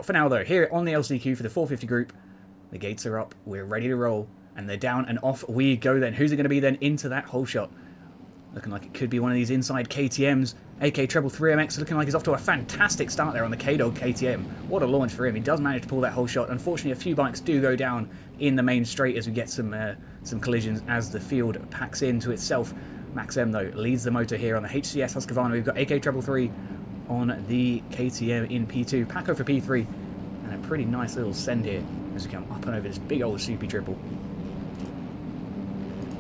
For now, though, here on the LCQ for the 450 group, the gates are up, we're ready to roll, and they're down, and off we go then. Who's it going to be then into that hole shot? Looking like it could be one of these inside KTMs. AK Treble 3MX looking like he's off to a fantastic start there on the K-Dog KTM. What a launch for him. He does manage to pull that whole shot. Unfortunately, a few bikes do go down in the main straight as we get some collisions as the field packs into itself. Max M, though, leads the motor here on the HCS Husqvarna. We've got AK Treble 3 on the KTM in P2. Paco for P3. And a pretty nice little send here as we come up and over this big old soupy triple.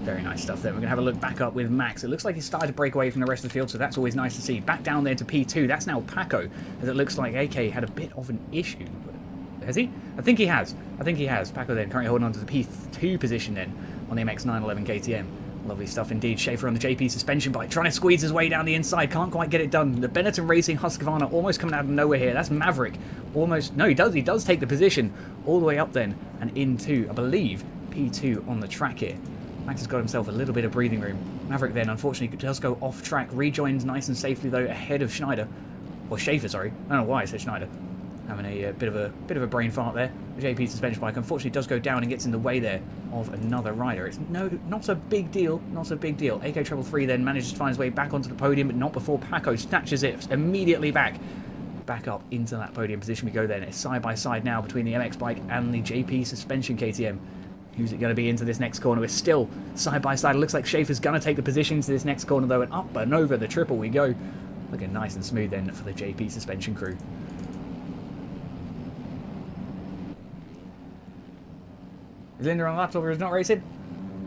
Very nice stuff there. We're going to have a look back up with Max. It looks like he started to break away from the rest of the field, so that's always nice to see. Back down there to P2. That's now Paco, as it looks like AK had a bit of an issue. Has he? I think he has. Paco then currently holding on to the P2 position then on the MX-911 KTM. Lovely stuff indeed. Schaefer on the JP suspension bike, trying to squeeze his way down the inside. Can't quite get it done. The Benetton Racing Husqvarna almost coming out of nowhere here. That's Maverick. Almost. No, he does take the position all the way up then and into, I believe, P2 on the track here. Max has got himself a little bit of breathing room. Maverick then, unfortunately, does go off track. Rejoins nice and safely, though, ahead of Schneider. Or Schaefer, sorry. I don't know why I said Schneider. Having a bit of a brain fart there. The JP suspension bike, unfortunately, does go down and gets in the way there of another rider. It's not a big deal. Not a big deal. AK Treble 3 then manages to find his way back onto the podium, but not before Paco snatches it immediately back up into that podium position we go then. It's side by side now between the MX bike and the JP suspension KTM. Who's it going to be into this next corner? We're still side by side. It looks like Schaefer's going to take the position into this next corner, though, and up and over the triple we go. Looking nice and smooth then for the JP suspension crew. Is Linda on laptop or is not racing?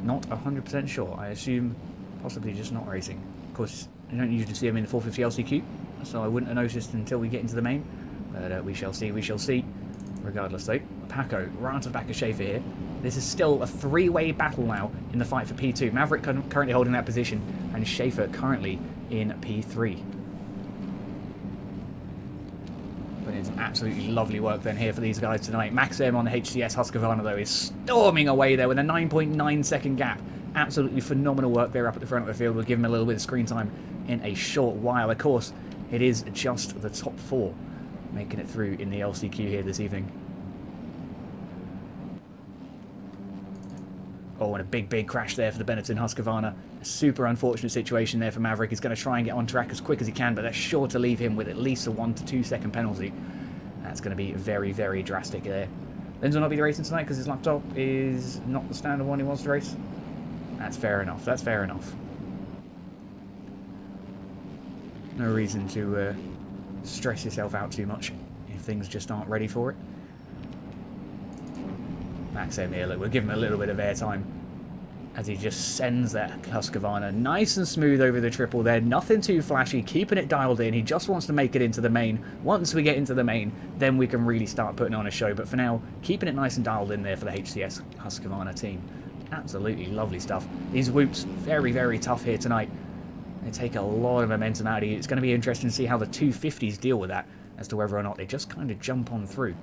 Not 100% sure. I assume possibly just not racing. Of course, you don't usually see him in the 450 LCQ, so I wouldn't have noticed until we get into the main. But we shall see, we shall see. Regardless, though, Paco right onto the back of Schaefer here. This is still a three-way battle now in the fight for P2. Maverick currently holding that position, and Schaefer currently in P3. But it's absolutely lovely work then here for these guys tonight. Max M on the HCS Husqvarna, though, is storming away there with a 9.9 second gap. Absolutely phenomenal work there up at the front of the field. We'll give him a little bit of screen time in a short while. Of course, it is just the top four making it through in the LCQ here this evening. Oh, and a big crash there for the Benetton Husqvarna. A super unfortunate situation there for Maverick. He's going to try and get on track as quick as he can, but that's sure to leave him with at least a 1 to 2 second penalty. That's going to be very drastic there. Linz will not be racing tonight because his laptop is not the standard one he wants to race. That's fair enough. That's fair enough. No reason to stress yourself out too much if things just aren't ready for it. Max M here, look, we'll give him a little bit of airtime as he just sends that Husqvarna nice and smooth over the triple there. Nothing too flashy, keeping it dialed in. He just wants to make it into the main. Once we get into the main, then we can really start putting on a show. But for now, keeping it nice and dialed in there for the HCS Husqvarna team. Absolutely lovely stuff. These whoops, very tough here tonight. They take a lot of momentum out of you. It's going to be interesting to see how the 250s deal with that, as to whether or not they just kind of jump on through.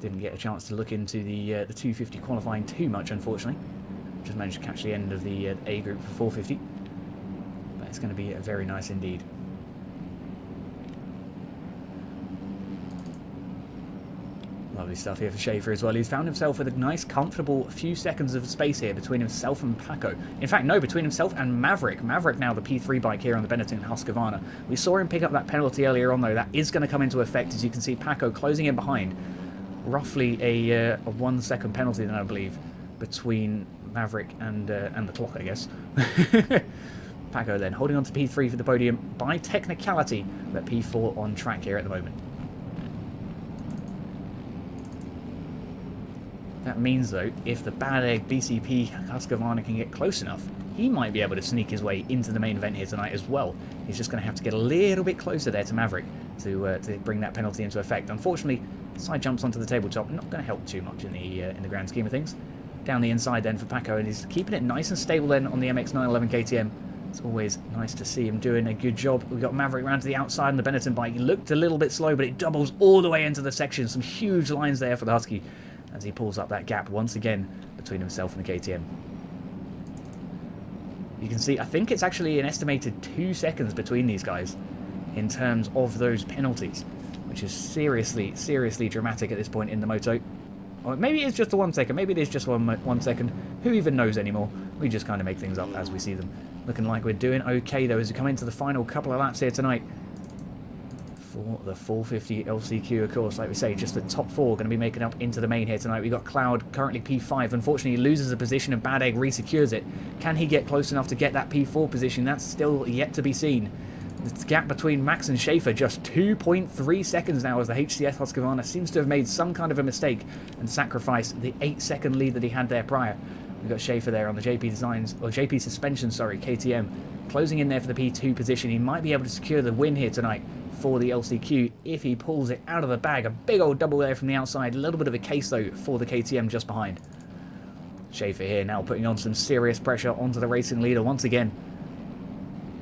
Didn't get a chance to look into the 250 qualifying too much, unfortunately. Just managed to catch the end of the A group for 450. But it's going to be very nice indeed. Lovely stuff here for Schaefer as well. He's found himself with a nice, comfortable few seconds of space here between himself and Paco. In fact, no, between himself and Maverick. Maverick now the P3 bike here on the Benetton Husqvarna. We saw him pick up that penalty earlier on, though. That is going to come into effect, as you can see Paco closing in behind. Roughly a 1 second penalty then, I believe, between Maverick and the clock, I guess. Paco then holding on to P3 for the podium by technicality, but P4 on track here at the moment. That means, though, if the bad egg BCP Husqvarna can get close enough, he might be able to sneak his way into the main event here tonight as well. He's just going to have to get a little bit closer there to Maverick to bring that penalty into effect. Unfortunately, side jumps onto the tabletop, not going to help too much in the grand scheme of things. Down the inside then for Paco, and he's keeping it nice and stable then on the MX-911 KTM. It's always nice to see him doing a good job. We've got Maverick round to the outside on the Benetton bike. He looked a little bit slow, but it doubles all the way into the section. Some huge lines there for the Husky as he pulls up that gap once again between himself and the KTM. You can see, I think it's actually an estimated 2 seconds between these guys in terms of those penalties, which is seriously, seriously dramatic at this point in the moto. Or maybe it's just a 1 second. Maybe it is just 1 second. Who even knows anymore? We just kind of make things up as we see them. Looking like we're doing okay, though, as we come into the final couple of laps here tonight. For the 450 LCQ, of course, like we say, just the top 4 going to be making up into the main here tonight. We've got Cloud, currently P5. Unfortunately, he loses a position and Bad Egg resecures it. Can he get close enough to get that P4 position? That's still yet to be seen. The gap between Max and Schaefer just 2.3 seconds now, as the HCS Husqvarna seems to have made some kind of a mistake and sacrificed the 8-second lead that he had there prior. We've got Schaefer there on the JP Suspension, sorry, KTM, closing in there for the P2 position. He might be able to secure the win here tonight for the LCQ if he pulls it out of the bag. A big old double there from the outside. A little bit of a case, though, for the KTM just behind. Schaefer here now putting on some serious pressure onto the racing leader once again.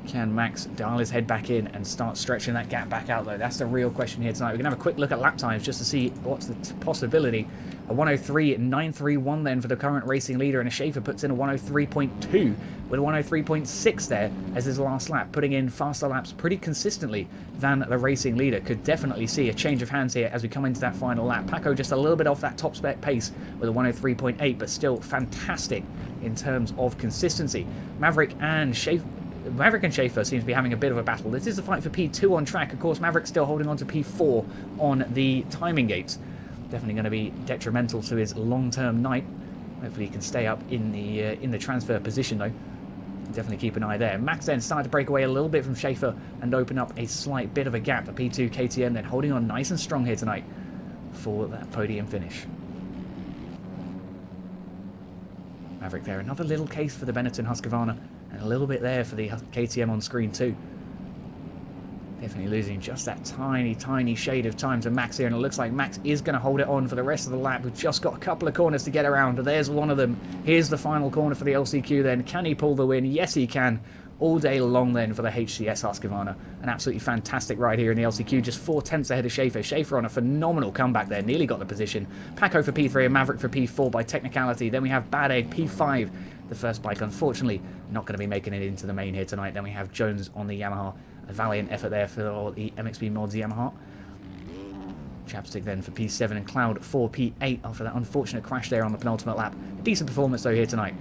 Can Max dial his head back in and start stretching that gap back out, though? That's the real question here tonight. We're going to have a quick look at lap times just to see what's the possibility. A 103.931 then for the current racing leader, and a Schaefer puts in a 103.2 with a 103.6 there as his last lap, putting in faster laps pretty consistently than the racing leader. Could definitely see a change of hands here as we come into that final lap. Paco just a little bit off that top spec pace with a 103.8, but still fantastic in terms of consistency. Maverick and Schaefer seems to be having a bit of a battle. This is a fight for P2 on track. Of course, Maverick's still holding on to P4 on the timing gates. Definitely going to be detrimental to his long-term night. Hopefully he can stay up in the transfer position, though. Definitely keep an eye there. Max then started to break away a little bit from Schaefer and open up a slight bit of a gap. The P2 KTM then holding on nice and strong here tonight for that podium finish. Maverick there, another little case for the Benetton Husqvarna, and a little bit there for the KTM on screen too. Definitely losing just that tiny, tiny shade of time to Max here, and it looks like Max is going to hold it on for the rest of the lap. We've just got a couple of corners to get around. There's one of them. Here's the final corner for the LCQ then. Can he pull the win? Yes, he can. All day long then for the HCS Husqvarna. An absolutely fantastic ride here in the LCQ. Just 4 tenths ahead of Schaefer. Schaefer on a phenomenal comeback there. Nearly got the position. Paco for P3 and Maverick for P4 by technicality. Then we have Bad Egg P5. The first bike, unfortunately, not going to be making it into the main here tonight. Then we have Jones on the Yamaha. A valiant effort there for the MXB Mods Yamaha. Chapstick then for P7 and Cloud for P8 after that unfortunate crash there on the penultimate lap. A decent performance though here tonight.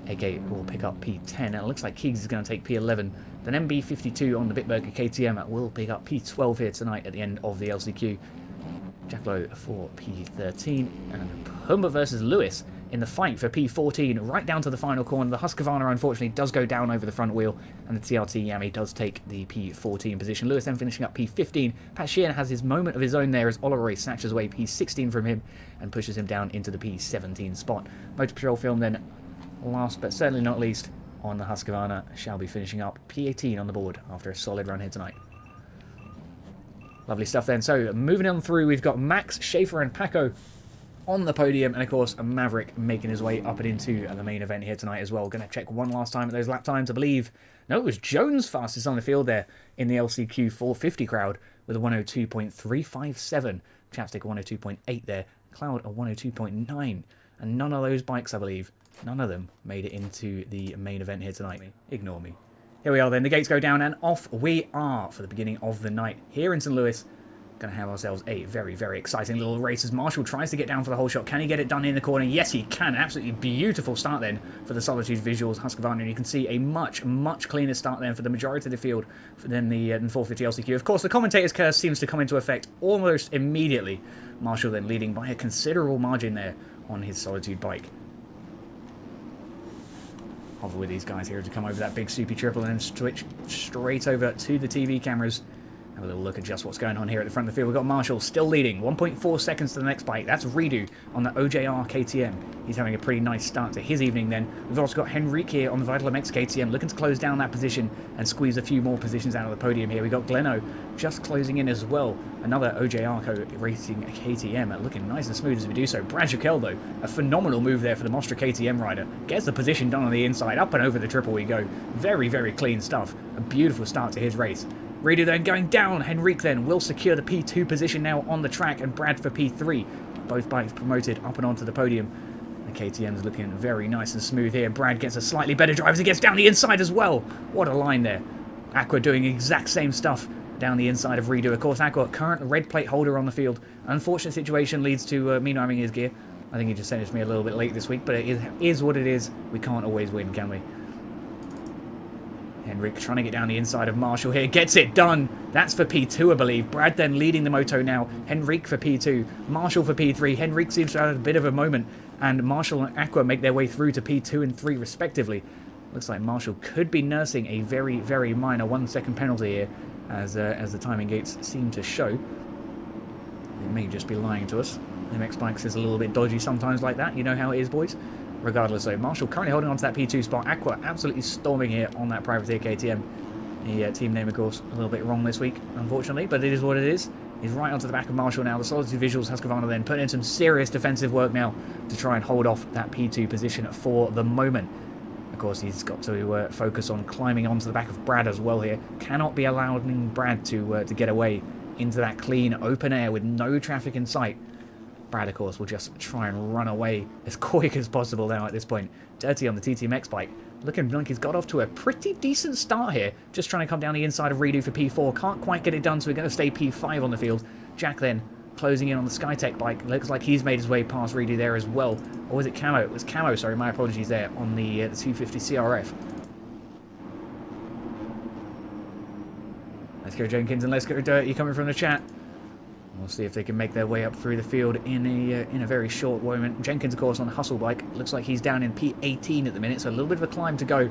AK will pick up P10, and it looks like Keegs is going to take P11. Then MB52 on the Bitburger KTM will pick up P12 here tonight at the end of the LCQ. Jacklow for P13, and Pumba versus Lewis in the fight for P14 right down to the final corner. The Husqvarna unfortunately does go down over the front wheel, and the TRT Yami does take the P14 position. Lewis then finishing up P15. Pat Sheehan has his moment of his own there as Olleroy snatches away P16 from him and pushes him down into the P17 spot. Motor Patrol film then, last but certainly not least, on the Husqvarna, shall be finishing up P18 on the board after a solid run here tonight. Lovely stuff then. So moving on through, we've got Max, Schaefer and Paco on the podium, and of course Maverick making his way up and into the main event here tonight as well. Going to check one last time at those lap times. I believe, no, it was Jones fastest on the field there in the LCQ 450 crowd with a 102.357. Chapstick 102.8 there. Cloud a 102.9. And none of those bikes, I believe, none of them made it into the main event here tonight. Ignore me. Here we are then. The gates go down and off we are for the beginning of the night here in St. Louis. Going to have ourselves a very, very exciting little race as Marshall tries to get down for the whole shot. Can he get it done in the corner? Yes, he can. Absolutely beautiful start then for the Solitude Visuals Husqvarna. And you can see a much, much cleaner start then for the majority of the field than the 450 LCQ. Of course, the commentator's curse seems to come into effect almost immediately. Marshall then leading by a considerable margin there on his Solitude bike. Hover with these guys here to come over that big soupy triple and then switch straight over to the TV cameras. Have a little look at just what's going on here at the front of the field. We've got Marshall still leading, 1.4 seconds to the next bike. That's Redo on the OJR KTM. He's having a pretty nice start to his evening then. We've also got Henrique here on the Vital MX KTM looking to close down that position and squeeze a few more positions out of the podium here. We've got Gleno just closing in as well. Another OJR racing KTM looking nice and smooth as we do so. Brad Jekyll though, a phenomenal move there for the Mostra KTM rider. Gets the position done on the inside, up and over the triple we go. Very, very clean stuff. A beautiful start to his race. Redo then going down. Henrique then will secure the P2 position now on the track, and Brad for P3. Both bikes promoted up and onto the podium. The KTM's looking very nice and smooth here. Brad gets a slightly better drive as he gets down the inside as well. What a line there. Aqua doing the exact same stuff down the inside of Redo. Of course, Aqua, current red plate holder on the field. Unfortunate situation leads to me not having his gear. I think he just sent it to me a little bit late this week, but it is what it is. We can't always win, can we? Henrik trying to get down the inside of Marshall here. Gets it done. That's for P2, I believe. Brad then leading the moto now. Henrik for P2. Marshall for P3. Henrik seems to have had a bit of a moment. And Marshall and Aqua make their way through to P2 and 3 respectively. Looks like Marshall could be nursing a very, very minor 1-second penalty here. As the timing gates seem to show. It may just be lying to us. MX Bikes is a little bit dodgy sometimes like that. You know how it is, boys. Regardless, though, Marshall currently holding on to that P2 spot. Aqua absolutely storming here on that privateer KTM. The team name, of course, a little bit wrong this week, unfortunately, but it is what it is. He's right onto the back of Marshall now. The Solitude Visuals, Husqvarna then putting in some serious defensive work now to try and hold off that P2 position for the moment. Of course, he's got to focus on climbing onto the back of Brad as well here. Cannot be allowing Brad to get away into that clean open air with no traffic in sight. Brad, of course, will just try and run away as quick as possible now at this point. Dirty on the TTMX bike. Looking like he's got off to a pretty decent start here. Just trying to come down the inside of Redo for P4. Can't quite get it done, so we're going to stay P5 on the field. Jack then closing in on the Skytech bike. Looks like he's made his way past Redo there as well. Or was it Camo? It was Camo, sorry, my apologies there, on the 250 CRF. Let's go Jenkins and let's go Dirty coming from the chat. We'll see if they can make their way up through the field in a very short moment. Jenkins, of course, on a hustle bike. Looks like he's down in P18 at the minute, so a little bit of a climb to go.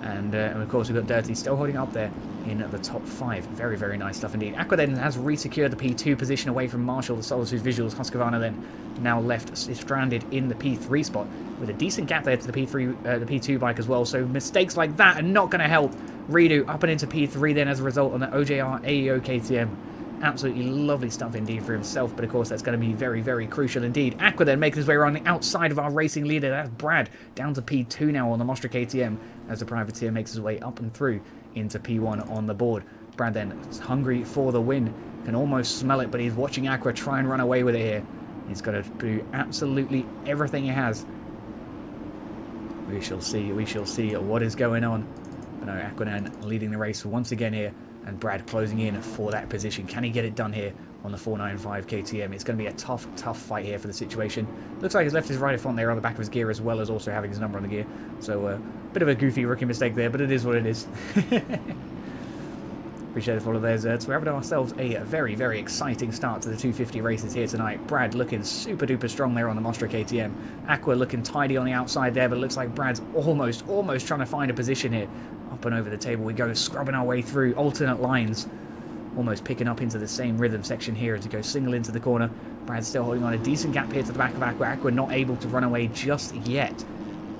And of course, we've got Dirty still holding up there in the top 5. Very, very nice stuff indeed. Aqua then has resecured the P2 position away from Marshall. The Solitude Visuals, Husqvarna then now left stranded in the P3 spot with a decent gap there to the P2 bike as well. So mistakes like that are not going to help. Redo up and into P3 then as a result on the OJR AEO KTM. Absolutely lovely stuff indeed for himself, but of course that's going to be very, very crucial indeed. Aqua then making his way around the outside of our racing leader. That's Brad, down to P2 now on the Mostra KTM as the privateer makes his way up and through into P1 on the board. Brad then is hungry for the win, can almost smell it, but he's watching Aqua try and run away with it here. He's got to do absolutely everything he has. We shall see what is going on. But no, Aqua then leading the race once again here. And Brad closing in for that position. Can he get it done here on the 495 KTM? It's going to be a tough, tough fight here for the situation. Looks like he's left his rider font there on the back of his gear as well as also having his number on the gear. So a bit of a goofy rookie mistake there, but it is what it is. Appreciate the follow there, Zerds. We're having ourselves a very, very exciting start to the 250 races here tonight. Brad looking super duper strong there on the Mostra KTM. Aqua looking tidy on the outside there, but it looks like Brad's almost trying to find a position here. Up and over the table we go, scrubbing our way through alternate lines. Almost picking up into the same rhythm section here as we go single into the corner. Brad's still holding on a decent gap here to the back of Aqua. Aqua not able to run away just yet.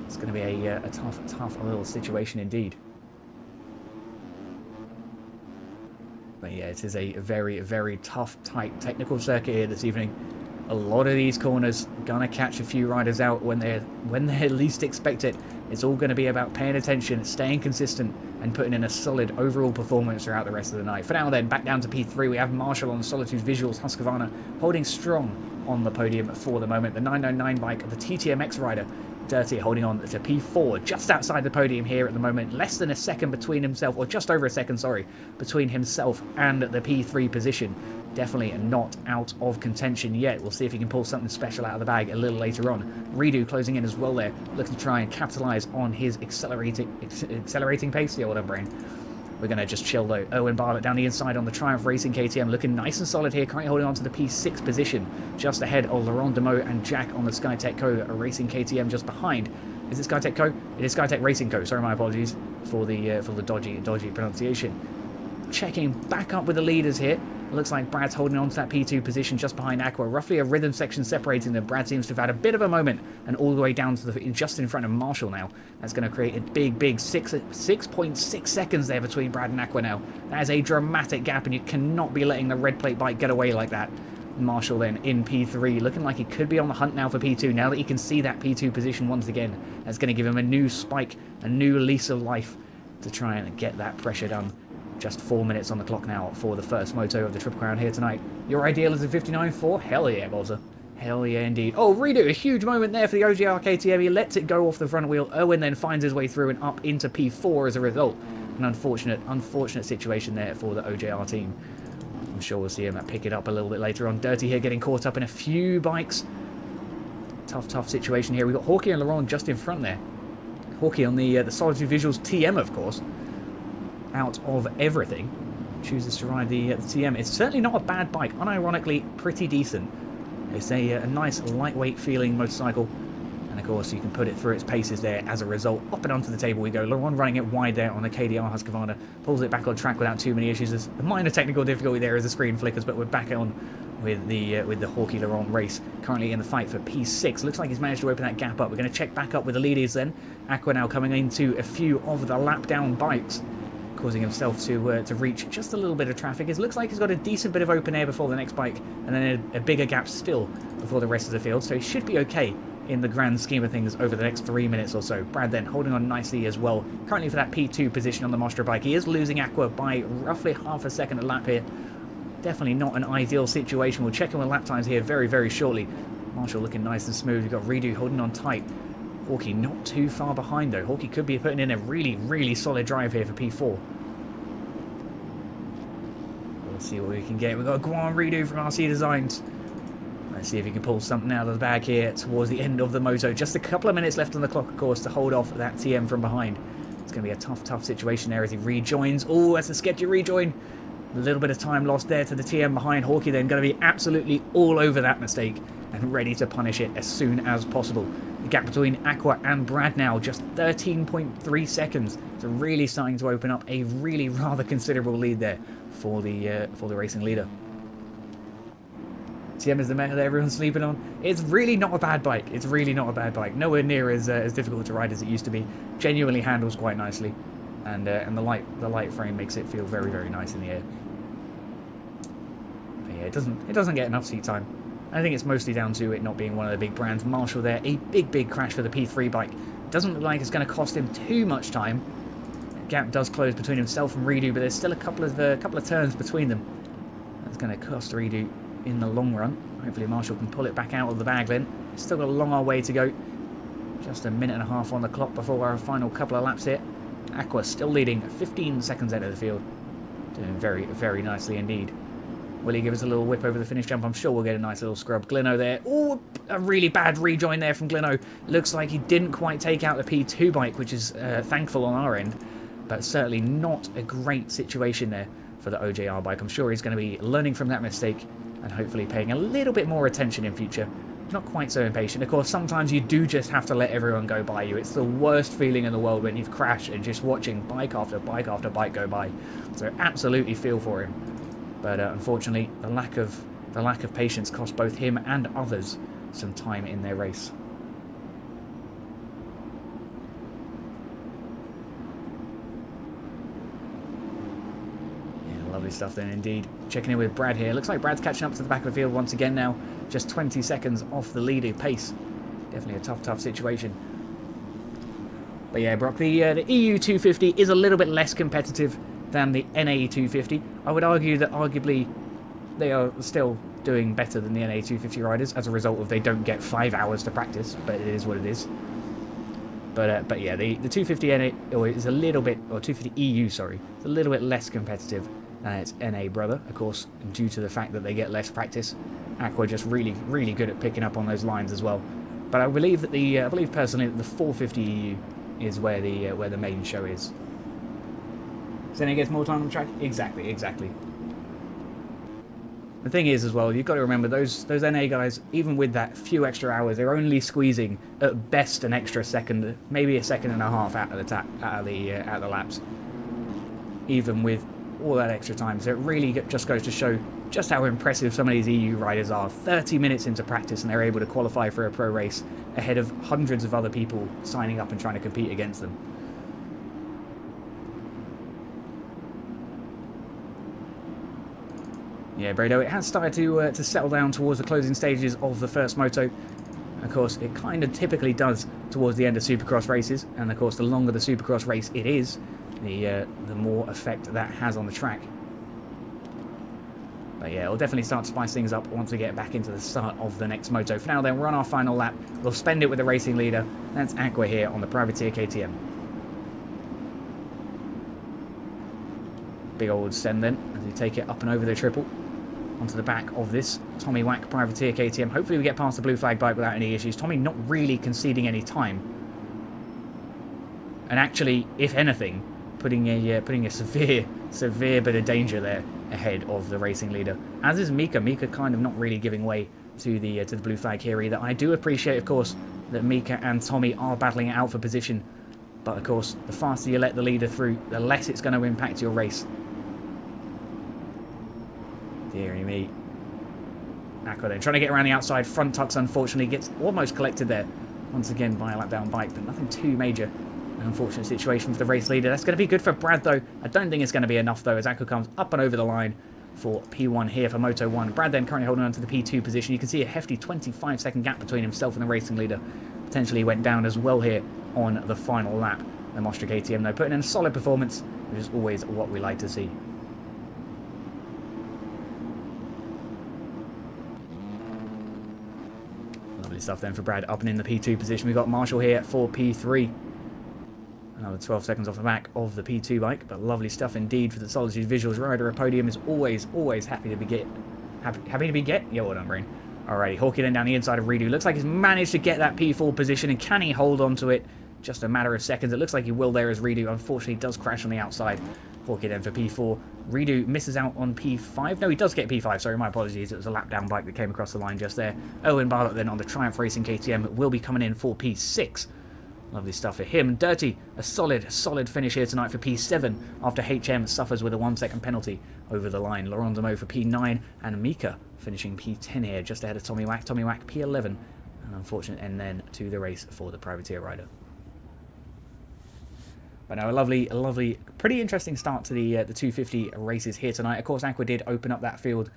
It's going to be a tough little situation indeed. But yeah, it is a very, very tough, tight technical circuit here this evening. A lot of these corners gonna catch a few riders out when they least expect it. It's all going to be about paying attention, staying consistent, and putting in a solid overall performance throughout the rest of the night. For now then, back down to P3, we have Marshall on the Solitude Visuals, Husqvarna holding strong on the podium for the moment. The 999 bike of the TTMX rider, Dirty, holding on to P4, just outside the podium here at the moment. Less than a second between himself, or just over a second, sorry, between himself and the P3 position. Definitely not out of contention yet. We'll see if he can pull something special out of the bag a little later on. Redo closing in as well there, looking to try and capitalise on his accelerating pace. Yeah, whatever, brain. We're going to just chill though. Owen Bartlett down the inside on the Triumph Racing KTM, looking nice and solid here, currently holding on to the P6 position, just ahead of Laurent Demeaux and Jack on the Skytech Co. Racing KTM just behind. Is it Skytech Co? It is Skytech Racing Co. Sorry, my apologies for the dodgy pronunciation. Checking back up with the leaders here. It looks like Brad's holding on to that P2 position just behind Aqua. Roughly a rhythm section separating them. Brad seems to have had a bit of a moment and all the way down to just in front of Marshall now. That's going to create a big 6.6 seconds there between Brad and Aqua now. That is a dramatic gap, and you cannot be letting the red plate bike get away like that. Marshall then in P3, looking like he could be on the hunt now for P2. Now that he can see that P2 position once again, that's going to give him a new spike, a new lease of life to try and get that pressure done. Just 4 minutes on the clock now for the first moto of the Triple Crown here tonight. Your ideal is a 59.4? Hell yeah, Bolter. Hell yeah, indeed. Oh, Redo, a huge moment there for the OGR KTM. He lets it go off the front wheel. Owen then finds his way through and up into P4 as a result. An unfortunate situation there for the OJR team. I'm sure we'll see him pick it up a little bit later on. Dirty here getting caught up in a few bikes. Tough situation here. We've got Hawkeye and Laurent just in front there. Hawkeye on the Solitude Visuals TM, of course. Out of everything. Chooses to ride the TM. It's certainly not a bad bike. Unironically, pretty decent. It's a nice, lightweight feeling motorcycle. And of course, you can put it through its paces there as a result. Up and onto the table we go. Laurent running it wide there on the KDR Husqvarna. Pulls it back on track without too many issues. There's a minor technical difficulty there as the screen flickers, but we're back on with the Hawkeye Laurent race. Currently in the fight for P6. Looks like he's managed to open that gap up. We're going to check back up with the leaders then. Aqua now coming into a few of the lap down bikes, causing himself to reach just a little bit of traffic. It looks like he's got a decent bit of open air before the next bike, and then a bigger gap still before the rest of the field, so he should be okay in the grand scheme of things over the next 3 minutes or so. Brad then holding on nicely as well, currently for that P2 position on the Mostra bike. He is losing Aqua by roughly half a second a lap here. Definitely not an ideal situation. We'll check in with lap times here very shortly. Marshall looking nice and smooth. We've got Redo holding on tight. Hawkeye not too far behind though. Hawkeye could be putting in a really solid drive here for P4. We'll see what we can get. We've got a Guan Redo from RC Designs. Let's see if he can pull something out of the bag here towards the end of the moto. Just a couple of minutes left on the clock, of course, to hold off that TM from behind. It's going to be a tough situation there as he rejoins. Oh, that's a sketchy rejoin. A little bit of time lost there to the TM behind. Hawkeye then going to be absolutely all over that mistake and ready to punish it as soon as possible. The gap between Aqua and Brad now just 13.3 seconds. So really starting to open up a really rather considerable lead there for the racing leader. TM is the meta that everyone's sleeping on. It's really not a bad bike. It's really not a bad bike. Nowhere near as difficult to ride as it used to be. Genuinely handles quite nicely, and the light frame makes it feel very nice in the air. But yeah, it doesn't get enough seat time. I think it's mostly down to it not being one of the big brands. Marshall there, a big crash for the P3 bike. Doesn't look like it's going to cost him too much time. The gap does close between himself and Redo, but there's still a couple of turns between them. That's going to cost Redo in the long run. Hopefully Marshall can pull it back out of the bag then. Still got a long way to go. Just a minute and a half on the clock before our final couple of laps here. Aqua still leading 15 seconds out of the field. Doing very nicely indeed. Will he give us a little whip over the finish jump? I'm sure we'll get a nice little scrub. Glino there. Oh, a really bad rejoin there from Glino. Looks like he didn't quite take out the P2 bike, which is thankful on our end. But certainly not a great situation there for the OJR bike. I'm sure he's going to be learning from that mistake and hopefully paying a little bit more attention in future. Not quite so impatient. Of course, sometimes you do just have to let everyone go by you. It's the worst feeling in the world when you've crashed and just watching bike after bike after bike go by. So absolutely feel for him. But unfortunately, the lack of patience cost both him and others some time in their race. Lovely stuff then indeed. Checking in with Brad here. Looks like Brad's catching up to the back of the field once again now. Just 20 seconds off the leading pace. Definitely a tough situation. But yeah, Brock, the EU 250 is a little bit less competitive than the NA 250. I would argue that arguably they are still doing better than the NA 250 riders as a result of they don't get 5 hours to practice, but it is what it is. But yeah, the 250 NA is a little bit, or 250 EU, sorry, it's a little bit less competitive than its NA brother, of course, due to the fact that they get less practice. Aqua just really good at picking up on those lines as well. But I believe that I believe personally that the 450 EU is where the main show is. So then he gets more time on the track. Exactly. The thing is as well, you've got to remember those NA guys, even with that few extra hours, they're only squeezing at best an extra second, maybe a second and a half out of the laps, even with all that extra time. So it really just goes to show just how impressive some of these EU riders are. 30 minutes into practice and they're able to qualify for a pro race ahead of hundreds of other people signing up and trying to compete against them. Yeah, Brado, it has started to settle down towards the closing stages of the first moto. Of course, it kind of typically does towards the end of Supercross races, and of course, the longer the Supercross race it is, the more effect that has on the track. But yeah, it'll definitely start to spice things up once we get back into the start of the next moto. For now, then, we're on our final lap. We'll spend it with the racing leader. That's Aqua here on the Privateer KTM. Big old send then, as we take it up and over the triple. Onto the back of this Tommy Wack Privateer KTM. Hopefully we get past the blue flag bike without any issues. Tommy not really conceding any time. And actually, if anything, putting a severe bit of danger there ahead of the racing leader. As is Mika. Mika kind of not really giving way to the blue flag here either. I do appreciate, of course, that Mika and Tommy are battling it out for position. But, of course, the faster you let the leader through, the less it's going to impact your race. Deary me. Aqua then trying to get around the outside. Front tucks, unfortunately, gets almost collected there. Once again by a lap down bike, but nothing too major. An unfortunate situation for the race leader. That's going to be good for Brad, though. I don't think it's going to be enough, though, as Aqua comes up and over the line for P1 here for Moto 1. Brad then currently holding on to the P2 position. You can see a hefty 25-second gap between himself and the racing leader. Potentially went down as well here on the final lap. The Mostra KTM, though, putting in a solid performance, which is always what we like to see. Lovely stuff then for Brad up and in the P2 position. We've got Marshall here for P3. Another 12 seconds off the back of the P2 bike, but lovely stuff indeed for the Solitude Visuals rider. A podium is always happy to be get. Yeah, well done, Brain. Alrighty, Hawkey then down the inside of Redo. Looks like he's managed to get that P4 position, and can he hold on to it? Just a matter of seconds. It looks like he will there as Redo, unfortunately, does crash on the outside. Hawkey then for P4. Redo misses out on P5. No, he does get P5. Sorry, my apologies. It was a lap down bike that came across the line just there. Owen Bartlett then on the Triumph Racing KTM will be coming in for P6. Lovely stuff for him. Dirty, a solid finish here tonight for P7 after HM suffers with a 1 second penalty over the line. Laurent Demo for P9 and Mika finishing P10 here just ahead of Tommy Wack. Tommy Wack P11. An unfortunate end then to the race for the privateer rider. But now a lovely, pretty interesting start to the 250 races here tonight. Of course, Aqua did open up that field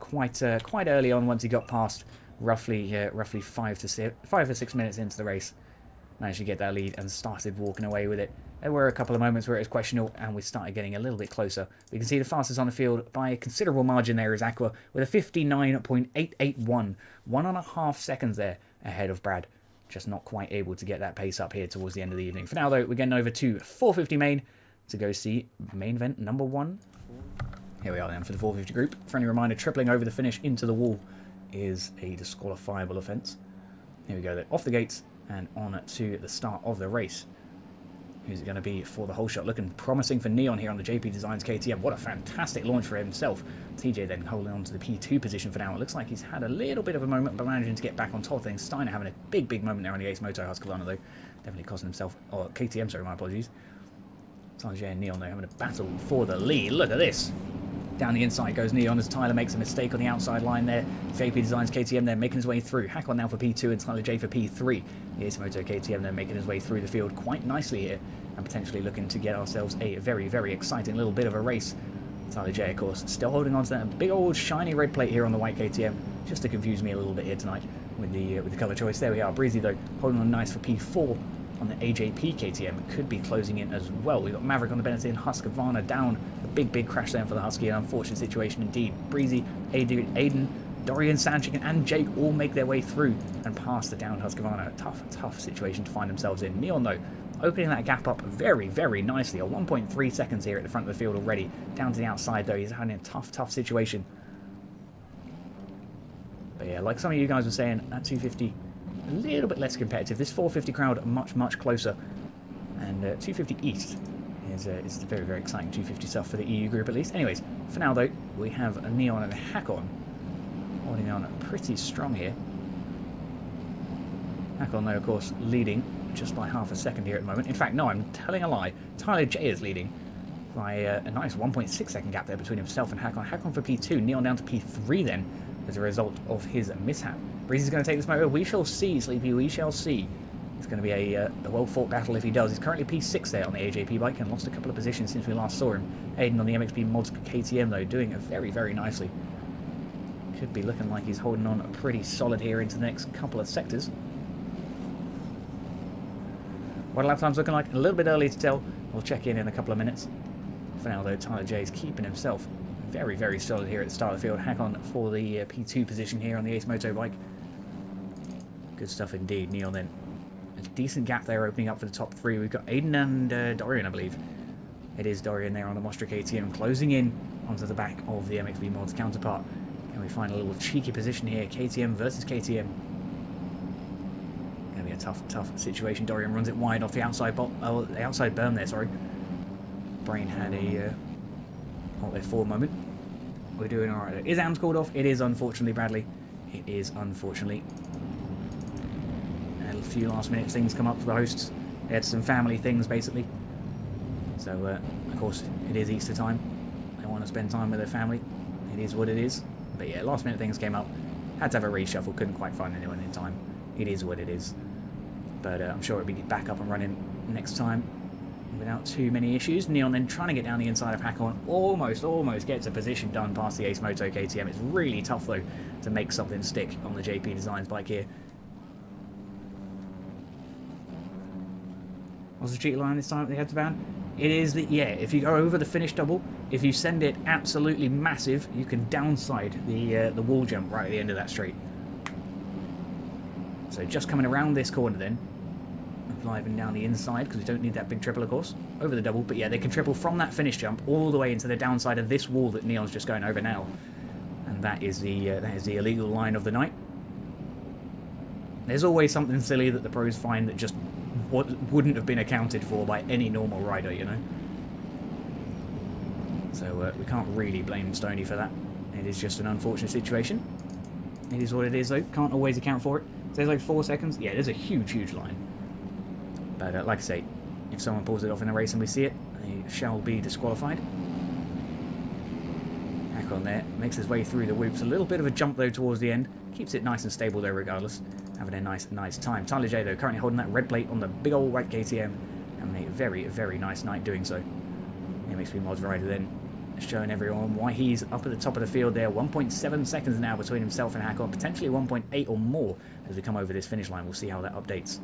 quite early on once he got past roughly 5 or 6 minutes into the race. Managed to get that lead and started walking away with it. There were a couple of moments where it was questionable and we started getting a little bit closer. We can see the fastest on the field by a considerable margin there is Aqua with a 59.881. 1.5 seconds there ahead of Brad. Just not quite able to get that pace up here towards the end of the evening. For now, though, we're getting over to 450 main to go see main event number 1. Here we are then for the 450 group. Friendly reminder, tripling over the finish into the wall is a disqualifiable offence. Here we go, then, off the gates and on to the start of the race. Who's it going to be for the whole shot? Looking promising for Neon here on the JP Designs KTM. What a fantastic launch for himself. TJ then holding on to the P2 position for now. It looks like he's had a little bit of a moment, but managing to get back on top of things. Steiner having a big moment there on the Ace Moto Husqvarna, though. Definitely costing himself, or KTM, sorry, my apologies. Sanjay and Neon, though, having a battle for the lead. Look at this. Down the inside goes Neon as Tyler makes a mistake on the outside line there. JP Designs KTM there making his way through. Hakon now for P2 and Tyler J for P3. The Ace Moto KTM then making his way through the field quite nicely here and potentially looking to get ourselves a very exciting little bit of a race. Tyler J, of course, still holding on to that big old shiny red plate here on the white KTM, just to confuse me a little bit here tonight with the colour choice. There we are. Breezy, though, holding on nice for P4 on the AJP KTM. Could be closing in as well. We've got Maverick on the Benetton, Husqvarna down. A big crash then for the Husky. An unfortunate situation indeed. Breezy, Aiden, Dorian, Sanchik and Jake all make their way through and past the down Husqvarna. Tough situation to find themselves in. Neon, though, opening that gap up very nicely. A 1.3 seconds here at the front of the field already. Down to the outside, though, he's having a tough situation. But yeah, like some of you guys were saying, at 250, a little bit less competitive. This 450 crowd much closer. And 250 East is very exciting 250 stuff for the EU group at least. Anyways, for now, though, we have a Neon and a Hakon holding on pretty strong here. Hakon, though, of course, leading just by half a second here at the moment. In fact, no, I'm telling a lie. Tyler J is leading by a nice 1.6 second gap there between himself and Hakon. Hakon for P2, Neon down to P3 then as a result of his mishap. Breezy's going to take this motor. We shall see, Sleepy, we shall see. It's going to be a well-fought battle if he does. He's currently P6 there on the AJP bike and lost a couple of positions since we last saw him. Aiden on the MXP Mods KTM, though, doing it very nicely. Could be looking like he's holding on pretty solid here into the next couple of sectors. What lap time's looking like? A little bit early to tell. We'll check in a couple of minutes. For now, though, Tyler J is keeping himself very solid here at the start of the field. Hakon for the P2 position here on the Ace Moto bike. Good stuff indeed. Neon then. A decent gap there opening up for the top 3. We've got Aiden and Dorian, I believe. It is Dorian there on the Mostra KTM, closing in onto the back of the MXB Mods counterpart. Can we find a little cheeky position here? KTM versus KTM. Going to be a tough situation. Dorian runs it wide off the outside berm there, sorry. Brain had a halt there for a moment. We're doing alright. Is AMS called off? It is, unfortunately, Bradley. It is, unfortunately. Had a few last minute things come up for the hosts. They had some family things, basically. So, of course, it is Easter time. They want to spend time with their family. It is what it is. But yeah, last minute things came up. Had to have a reshuffle. Couldn't quite find anyone in time. It is what it is. But I'm sure it'll be back up and running next time without too many issues. Neon then trying to get down the inside of Hakon. Almost gets a position done past the Ace Moto KTM. It's really tough, though, to make something stick on the JP Designs bike here. What's the cheat line this time at the head to ban? It is that, yeah, if you go over the finish double, if you send it absolutely massive, you can downside the wall jump right at the end of that straight. So just coming around this corner then, driving down the inside, because we don't need that big triple, of course, over the double. But yeah, they can triple from that finish jump all the way into the downside of this wall that Neon's just going over now. And that is the illegal line of the night. There's always something silly that the pros find that just wouldn't have been accounted for by any normal rider, you know. So we can't really blame Stoney for that. It is just an unfortunate situation. It is what it is, though. Can't always account for it. So there's like 4 seconds. Yeah, there's a huge line. But like I say, if someone pulls it off in a race and we see it, they shall be disqualified. Hakon there makes his way through the whoops. A little bit of a jump, though, towards the end. Keeps it nice and stable, though, regardless. Having a nice time. Tyler J, though, currently holding that red plate on the big old white KTM. Having a very nice night doing so. The MXP Mods rider then showing everyone why he's up at the top of the field there. 1.7 seconds now between himself and Hakon. Potentially 1.8 or more as we come over this finish line. We'll see how that updates.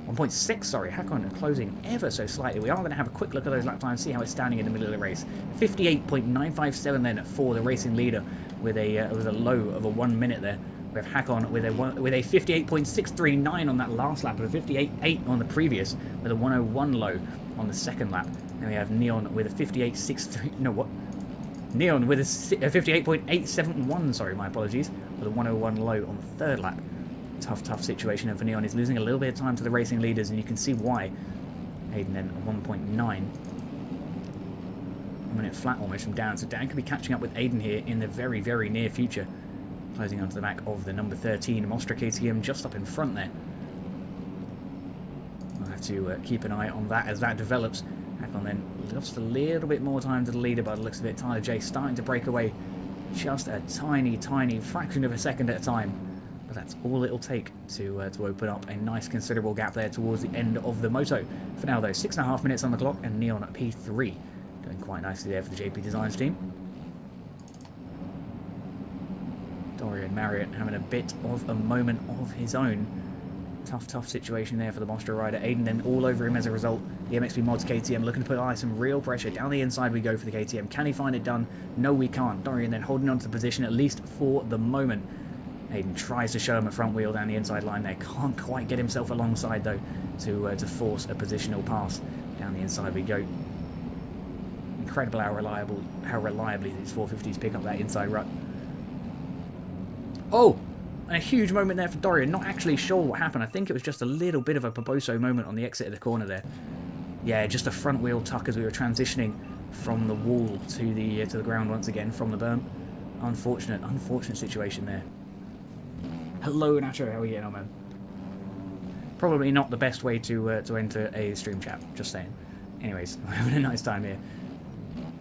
1.6, sorry, Hakon closing ever so slightly. We are going to have a quick look at those lap times, see how it's standing in the middle of the race. 58.957 then for the racing leader with a low of a 1 minute there. We have Hakon with a 58.639 on that last lap, with a 58.8 on the previous, with a 101 low on the second lap. Then we have Neon with a 58.63. No, what? Neon with a 58.871. Sorry, my apologies. With a 101 low on the third lap. Tough situation. And for Neon, he's losing a little bit of time to the racing leaders, and you can see why. Hayden then 1.9. 1 minute flat almost from Dan. So Dan could be catching up with Aiden here in the very near future. Closing onto the back of the number 13 Mostra KTM just up in front there. We'll have to keep an eye on that as that develops. Hakon then lost a little bit more time to the leader by the looks of it. Tyler J starting to break away just a tiny fraction of a second at a time. But that's all it'll take to open up a nice considerable gap there towards the end of the moto. For now though, 6.5 minutes on the clock and Neon at P3. Doing quite nicely there for the JP Designs team. Dorian Marriott having a bit of a moment of his own. Tough situation there for the Mostra rider. Aiden then all over him as a result. The MXP Mods KTM looking to put some real pressure. Down the inside we go for the KTM. Can he find it done? No, we can't. Dorian then holding on to the position, at least for the moment. Aiden tries to show him a front wheel down the inside line there. Can't quite get himself alongside, though, to force a positional pass. Down the inside we go. Incredible how reliably these 450s pick up that inside rut. Oh! And a huge moment there for Dorian. Not actually sure what happened. I think it was just a little bit of a Poposo moment on the exit of the corner there. Yeah, just a front wheel tuck as we were transitioning from the wall to the ground once again from the berm. Unfortunate situation there. Hello, Nacho. How are you getting on, man? Probably not the best way to enter a stream chat. Just saying. Anyways, we're having a nice time here.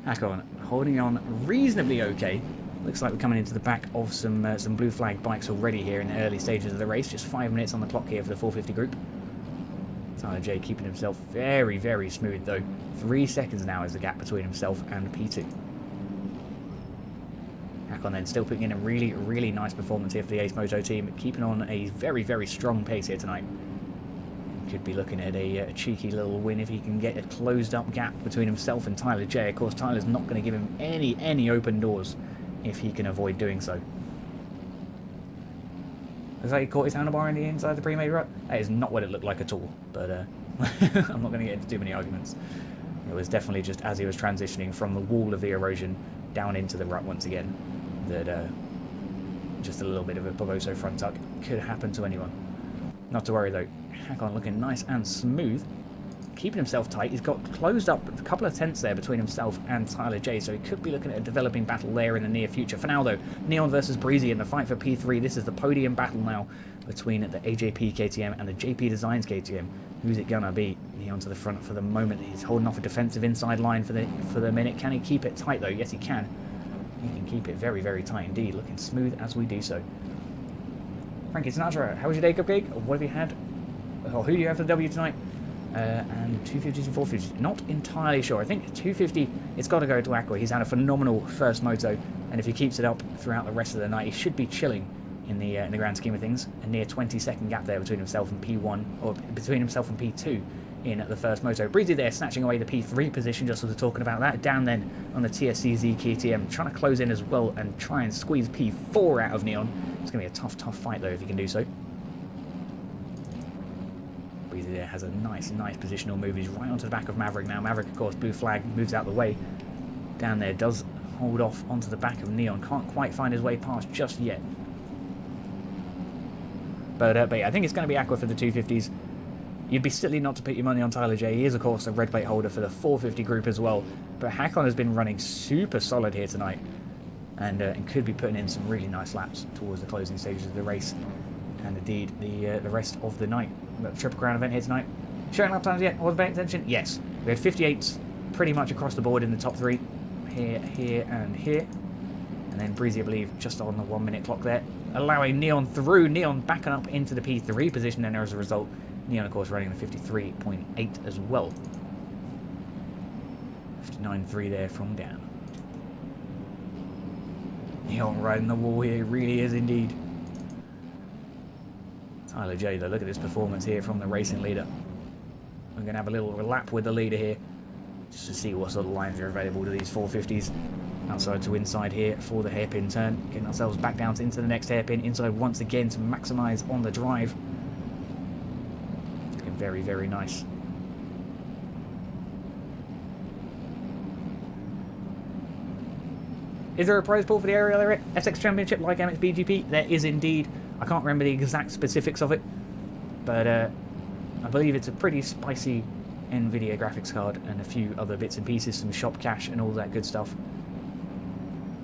Hakon holding on reasonably okay. Looks like we're coming into the back of some blue flag bikes already here in the early stages of the race. Just 5 minutes on the clock here for the 450 group. Tyler J keeping himself very smooth though. 3 seconds now is the gap between himself and P2. Hakon then still putting in a really nice performance here for the Ace Moto team, keeping on a very strong pace here tonight. Could be looking at a cheeky little win if he can get a closed up gap between himself and Tyler J. Of course, Tyler's not going to give him any open doors if he can avoid doing so. Looks like he caught his handlebar in the inside of the pre-made rut. That is not what it looked like at all, but I'm not going to get into too many arguments. It was definitely just as he was transitioning from the wall of the erosion down into the rut once again that just a little bit of a Barboso front tuck could happen to anyone. Not to worry though. Hakon looking nice and smooth, keeping himself tight. He's got closed up a couple of tenths there between himself and Tyler J, so he could be looking at a developing battle there in the near future. For now though, Neon versus Breezy in the fight for P3. This is the podium battle now between the AJP KTM and the JP Designs KTM. Who's it gonna be? Neon to the front for the moment. He's holding off a defensive inside line for the minute. Can he keep it tight though? Yes, he can. He can keep it very, very tight indeed. Looking smooth as we do so. Frankie Sinatra, how was your day, Cupcake? What have you had? Or who do you have for the W tonight? And 250s and 450s. Not entirely sure. I think 250, it's got to go to Aqua. He's had a phenomenal first moto, and if he keeps it up throughout the rest of the night, he should be chilling in the grand scheme of things. A near 20-second gap there between himself and P1, or between himself and P2 in the first moto. Breezy there snatching away the P3 position, just as we're talking about that. Down then on the TSCZ KTM, trying to close in as well and try and squeeze P4 out of Neon. It's going to be a tough, tough fight though if he can do so. Breezy there has a nice positional move. He's right onto the back of Maverick now. Maverick, of course, blue flag, moves out the way. Down there, does hold off onto the back of Neon. Can't quite find his way past just yet. But yeah, I think it's going to be Aqua for the 250s. You'd be silly not to put your money on Tyler J. He is, of course, a red plate holder for the 450 group as well. But Hakon has been running super solid here tonight. And could be putting in some really nice laps towards the closing stages of the race. And indeed, the rest of the night. We've got the Triple Crown event here tonight. Showing lap times yet? Was paying attention? Yes. We had 58s pretty much across the board in the top three. Here, here, and here. And then Breezy, I believe, just on the 1 minute clock there. Allowing Neon through. Neon backing up into the P3 position then as a result. Neon, of course, running the 53.8 as well. 59.3 there from Dan. Neon riding the wall here, really is indeed. Tyler J, though, look at this performance here from the racing leader. We're going to have a little lap with the leader here, just to see what sort of lines are available to these 450s. Outside to inside here for the hairpin turn. Getting ourselves back down into the next hairpin. Inside once again to maximise on the drive. Looking very, very nice. Is there a prize pool for the ARL SX Championship like MX BGP? There is indeed. I can't remember the exact specifics of it, but I believe it's a pretty spicy NVIDIA graphics card and a few other bits and pieces, some shop cash and all that good stuff.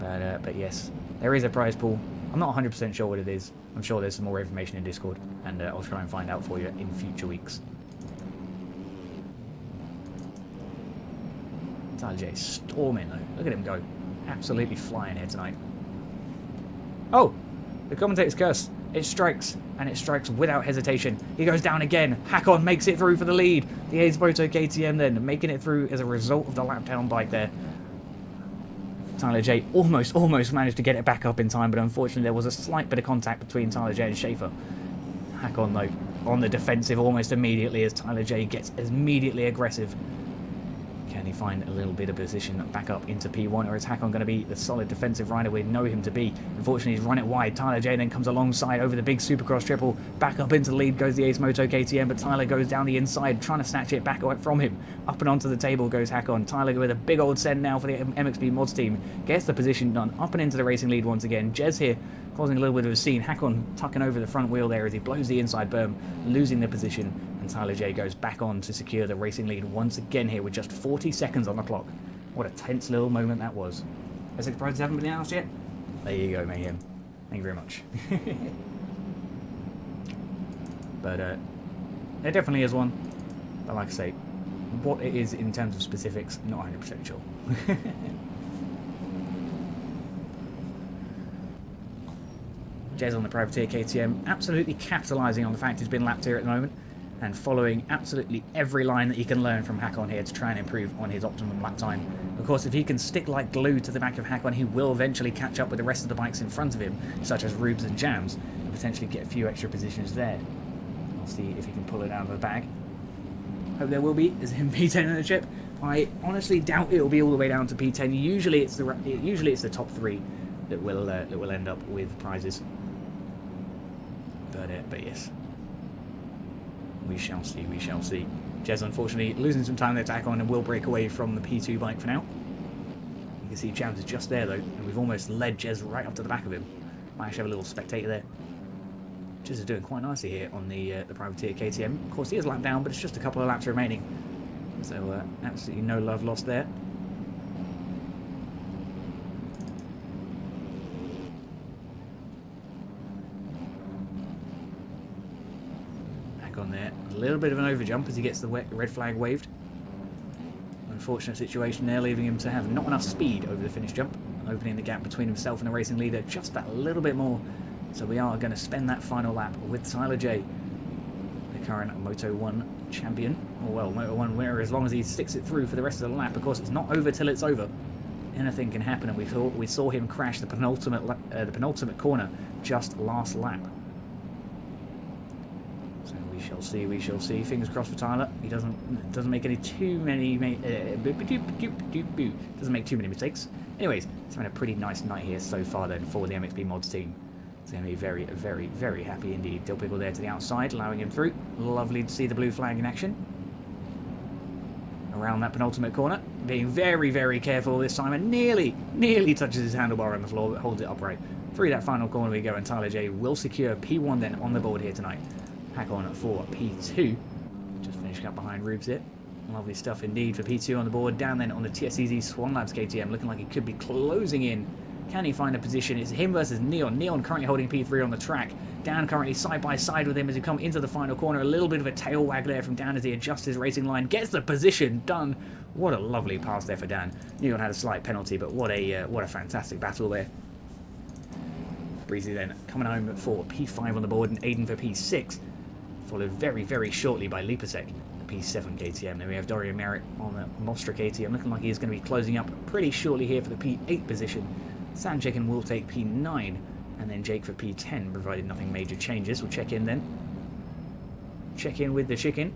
But yes, there is a prize pool. I'm not 100% sure what it is. I'm sure there's some more information in Discord, and I'll try and find out for you in future weeks. Tyler J storming though. Look at him go. Absolutely flying here tonight. Oh! The commentator's curse. It strikes, and it strikes without hesitation. He goes down again. Hakon makes it through for the lead. The A's Moto KTM then making it through as a result of the lap down bike there. Tyler J almost managed to get it back up in time, but unfortunately there was a slight bit of contact between Tyler J and Schaefer. Hakon though on the defensive almost immediately as Tyler J gets immediately aggressive. Can he find a little bit of position back up into P1, or is Hakon going to be the solid defensive rider we know him to be? Unfortunately, he's run it wide. Tyler J then comes alongside over the big Supercross triple. Back up into the lead goes the Ace Moto KTM, but Tyler goes down the inside, trying to snatch it back from him. Up and onto the table goes Hakon. Tyler with a big old send now for the MXB Mods team. Gets the position done, up and into the racing lead once again. Jez here causing a little bit of a scene. Hakon tucking over the front wheel there as he blows the inside berm, losing the position. And Tyler J goes back on to secure the racing lead once again here with just 40 seconds on the clock. What a tense little moment that was. SX prizes haven't been announced yet? There you go, Mayhem. Thank you very much. But there definitely is one. But like I say, what it is in terms of specifics, not 100% sure. Jez on the privateer KTM, absolutely capitalising on the fact he's been lapped here at the moment, and following absolutely every line that he can learn from Hakon here to try and improve on his optimum lap time. Of course, if he can stick like glue to the back of Hakon, he will eventually catch up with the rest of the bikes in front of him, such as Rubes and Jams, and potentially get a few extra positions there. I'll see if he can pull it out of the bag. Hope there will be, as in P10 in the chip. I honestly doubt it will be all the way down to P10. Usually it's the top three that will end up with prizes. But yes. We shall see, we shall see. Jez, unfortunately, losing some time there to tack on and will break away from the P2 bike for now. You can see Jams is just there, though, and we've almost led Jez right up to the back of him. Might actually have a little spectator there. Jez is doing quite nicely here on the privateer KTM. Of course, he is lapped down, but it's just a couple of laps remaining. So, absolutely no love lost there. On there, a little bit of an overjump as he gets the red flag waved. Unfortunate situation there, leaving him to have not enough speed over the finish jump, opening the gap between himself and the racing leader just that little bit more. So we are going to spend that final lap with Tyler J, the current Moto 1 champion, or well, Moto 1 winner, as long as he sticks it through for the rest of the lap. Of course, it's not over till it's over. Anything can happen, and we saw him crash the penultimate corner just last lap. We shall see, we shall see. Fingers crossed for Tyler. He doesn't make too many mistakes. Anyways, it's been a pretty nice night here so far then for the MXP Mods team. It's going to be very, very, very happy indeed. Dill Pickle there to the outside, allowing him through. Lovely to see the blue flag in action. Around that penultimate corner, being very, very careful this time, and nearly touches his handlebar on the floor, but holds it upright. Through that final corner we go, and Tyler J will secure P1 then on the board here tonight. Pack on for P2. Just finishing up behind Rubes here. Lovely stuff indeed for P2 on the board. Down then on the TSEZ Swan Labs KTM, looking like he could be closing in. Can he find a position? It's him versus Neon. Neon currently holding P3 on the track. Dan currently side by side with him as he come into the final corner. A little bit of a tail wag there from Dan as he adjusts his racing line. Gets the position done. What a lovely pass there for Dan. Neon had a slight penalty, but what a fantastic battle there. Breezy then coming home for P5 on the board, and Aiden for P6. Followed very, very shortly by Lipasek, the P7 KTM. Then we have Dorian Merritt on the Mostra KTM, looking like he's going to be closing up pretty shortly here for the P8 position. Sandchicken will take P9, and then Jake for P10, provided nothing major changes. We'll check in then. Check in with the chicken.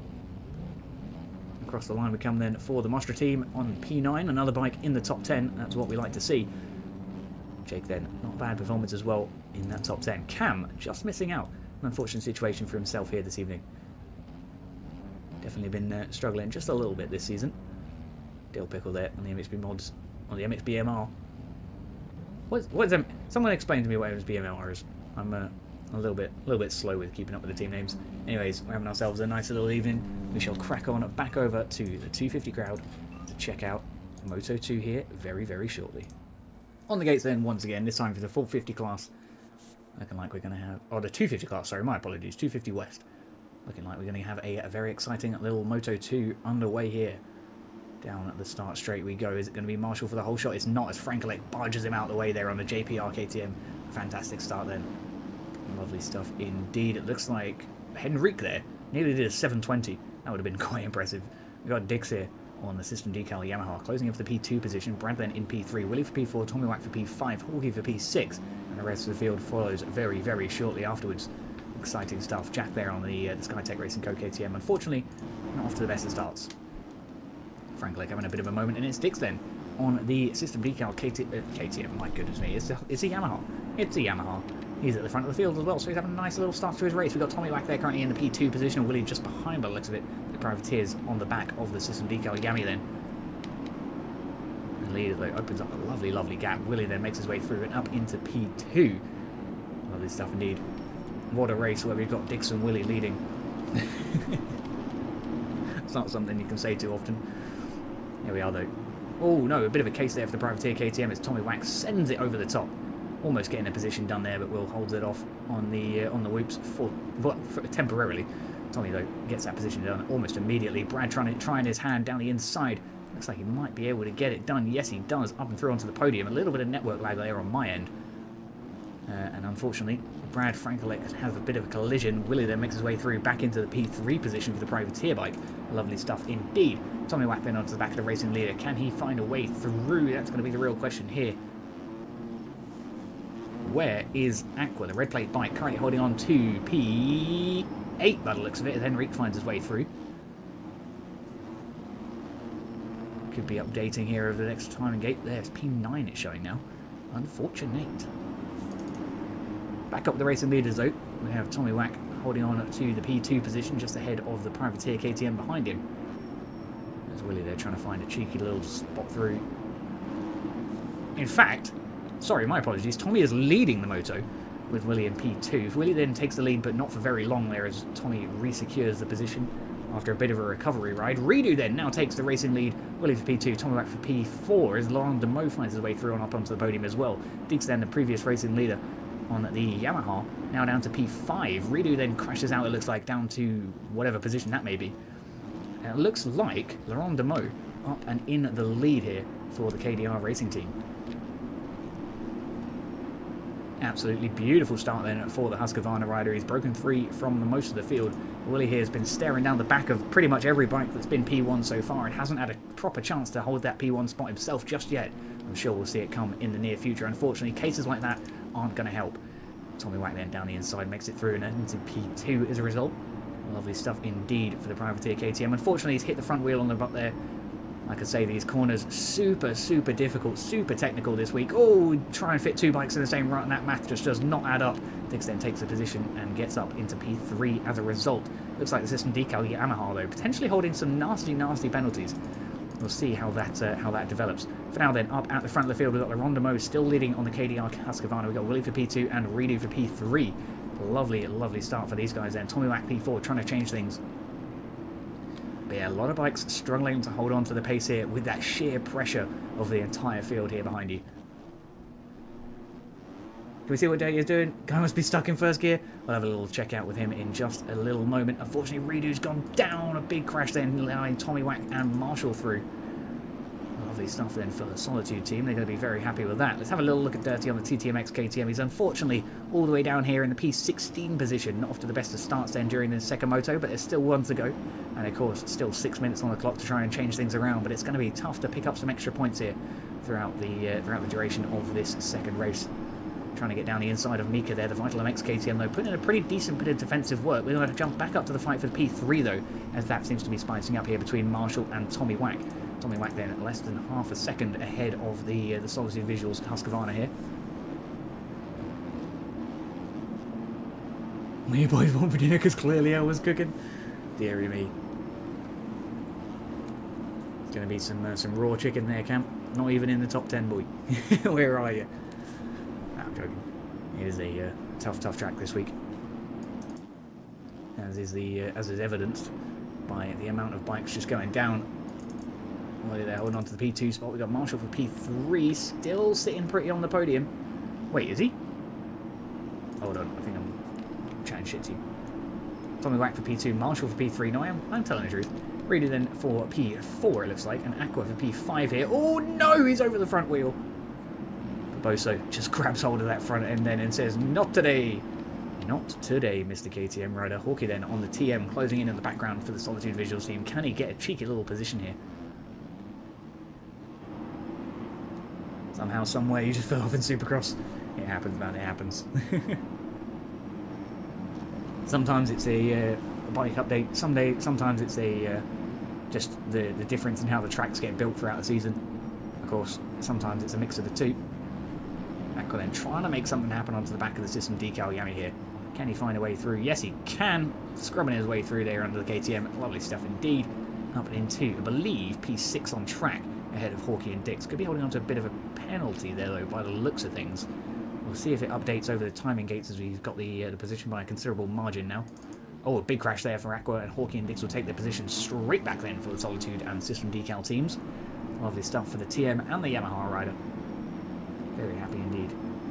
Across the line we come then for the Mostra team on P9, another bike in the top 10. That's what we like to see. Jake then, not bad performance as well in that top 10. Cam just missing out. An unfortunate situation for himself here this evening. Definitely been struggling just a little bit this season. Dill Pickle there on the MXB Mods, on the MXB MR. What is that? Someone explain to me what MXB MR is. I'm a little bit slow with keeping up with the team names. Anyways, we're having ourselves a nice little evening. We shall crack on back over to the 250 crowd to check out Moto 2 here very, very shortly. On the gates then once again, this time for the 450 class. Looking like we're going to have... Oh, the 250 class, sorry, my apologies. 250 West. Looking like we're going to have a very exciting little Moto 2 underway here. Down at the start straight we go. Is it going to be Marshall for the whole shot? It's not, as Frankelek barges him out the way there on the JPR KTM. Fantastic start then. Lovely stuff indeed. It looks like Henrik there nearly did a 720. That would have been quite impressive. We've got Dix here on the system decal Yamaha, closing off the P2 position. Brad then in P3, Willie for P4, Tommy Wack for P5, Hawkey for P6, and the rest of the field follows very, very shortly afterwards. Exciting stuff. Jack there on the Skytech Racing Co KTM. Unfortunately, not off to the best of starts. Frank Lake having a bit of a moment, and it's Dix then on the system decal KTM. My goodness me, it's a Yamaha. It's a Yamaha. He's at the front of the field as well, so he's having a nice little start to his race. We've got Tommy Wack there currently in the P2 position, and Willie just behind by the looks of it. The privateers on the back of the system decal Yami then. The leader though opens up a lovely, lovely gap. Willie then makes his way through and up into P2. Lovely stuff indeed. What a race where we've got Dix and Willie leading. It's not something you can say too often. Here we are though. Oh no, a bit of a case there for the privateer KTM as Tommy Wack sends it over the top. Almost getting a position done there, but Will holds it off on the whoops for temporarily. Tommy though gets that position done almost immediately. Brad trying his hand down the inside. Looks like he might be able to get it done. Yes, he does. Up and through onto the podium. A little bit of network lag there on my end. And unfortunately, Brad Frankelek has a bit of a collision. Willie then makes his way through back into the P3 position for the privateer bike. Lovely stuff indeed. Tommy Wack then onto the back of the racing leader. Can he find a way through? That's going to be the real question here. Where is Aqua, the red plate bike, currently holding on to P8 by the looks of it, as Henrik finds his way through. Could be updating here over the next timing gate. There's P9 it's showing now. Unfortunate. Back up the racing leaders though. We have Tommy Wack holding on to the P2 position just ahead of the privateer KTM behind him. There's Willie there trying to find a cheeky little spot through. In fact, sorry, my apologies, Tommy is leading the moto with Willie in P2. If Willie then takes the lead, but not for very long there, as Tommy resecures the position after a bit of a recovery ride. Redo then now takes the racing lead. Willie for P2, Tommy back for P4 as Laurent Demeaux finds his way through and up onto the podium as well. Deeks then the previous racing leader on the Yamaha, now down to P5. Redo then crashes out, it looks like, down to whatever position that may be. And it looks like Laurent Demeaux up and in the lead here for the KDR racing team. Absolutely beautiful start then for the Husqvarna rider. He's broken free from most of the field. Willie here has been staring down the back of pretty much every bike that's been P1 so far and hasn't had a proper chance to hold that P1 spot himself just yet. I'm sure we'll see it come in the near future. Unfortunately, cases like that aren't going to help. Tommy Wack then down the inside makes it through and into P2 as a result. Lovely stuff indeed for the privateer KTM. Unfortunately, he's hit the front wheel on the butt there. Like I say, these corners super difficult, super technical this week. Oh, try and fit two bikes in the same rut, and that math just does not add up. Dix then takes the position and gets up into P3 as a result. Looks like the system decal Yamaha though, potentially holding some nasty penalties. We'll see how that develops. For now then, up at the front of the field, we've got Laurent Demeaux still leading on the KDR Husqvarna. We've got Willie for P2 and Redo for P3. Lovely start for these guys then. Tommy Wack P4 trying to change things. But yeah, a lot of bikes struggling to hold on to the pace here with that sheer pressure of the entire field here behind you. Can we see what Day is doing? Guy must be stuck in first gear. We'll have a little check out with him in just a little moment. Unfortunately, Redo's gone down. A big crash then, allowing Tommy Wack and Marshall through. Lovely stuff then for the Solitude team. They're going to be very happy with that. Let's have a little look at Dirty on the TTMX KTM. He's unfortunately all the way down here in the P16 position. Not off to the best of starts then during the second moto, but there's still one to go. And of course, still 6 minutes on the clock to try and change things around. But it's going to be tough to pick up some extra points here throughout the duration of this second race. Trying to get down the inside of Mika there. The Vital MX KTM, though, putting in a pretty decent bit of defensive work. We're going to jump back up to the fight for the P3, though, as that seems to be spicing up here between Marshall and Tommy Wack. Tommy Wack then less than half a second ahead of the Solitude Visuals Husqvarna here. What you boys want for dinner? Because clearly I was cooking. Deary me. It's going to be some raw chicken there, Cam. Not even in the top 10, boy. Where are you? No, I'm joking. It is a tough track this week, as is evidenced by the amount of bikes just going down. Well, they're holding on to the P2 spot. We've got Marshall for P3, still sitting pretty on the podium. Wait, is he? Hold on, I think I'm chatting shit to you. Tommy Wack for P2, Marshall for P3. No, I'm telling the truth. Redo then for P4, it looks like, and Aqua for P5 here. Oh no, he's over the front wheel. Boso just grabs hold of that front end then and says, "Not today." Not today, Mr. KTM rider. Hawkeye then on the TM, closing in the background for the Solitude Visuals team. Can he get a cheeky little position here? Somehow, somewhere, you just fell off in Supercross. It happens, man, it happens. Sometimes it's a bike update. Sometimes it's just the difference in how the tracks get built throughout the season. Of course, sometimes it's a mix of the two. Aqua then trying to make something happen onto the back of the system decal Yami here. Can he find a way through? Yes, he can. Scrubbing his way through there under the KTM. Lovely stuff indeed. Up and into, I believe, P6 on track ahead of Hawkeye and Dix. Could be holding on to a bit of a penalty there, though, by the looks of things. We'll see if it updates over the timing gates as we've got the position by a considerable margin now. Oh, a big crash there for Aqua, and Hawkeye and Dix will take their position straight back then for the Solitude and System Decal teams. Lovely stuff for the TM and the Yamaha rider. Very happy indeed.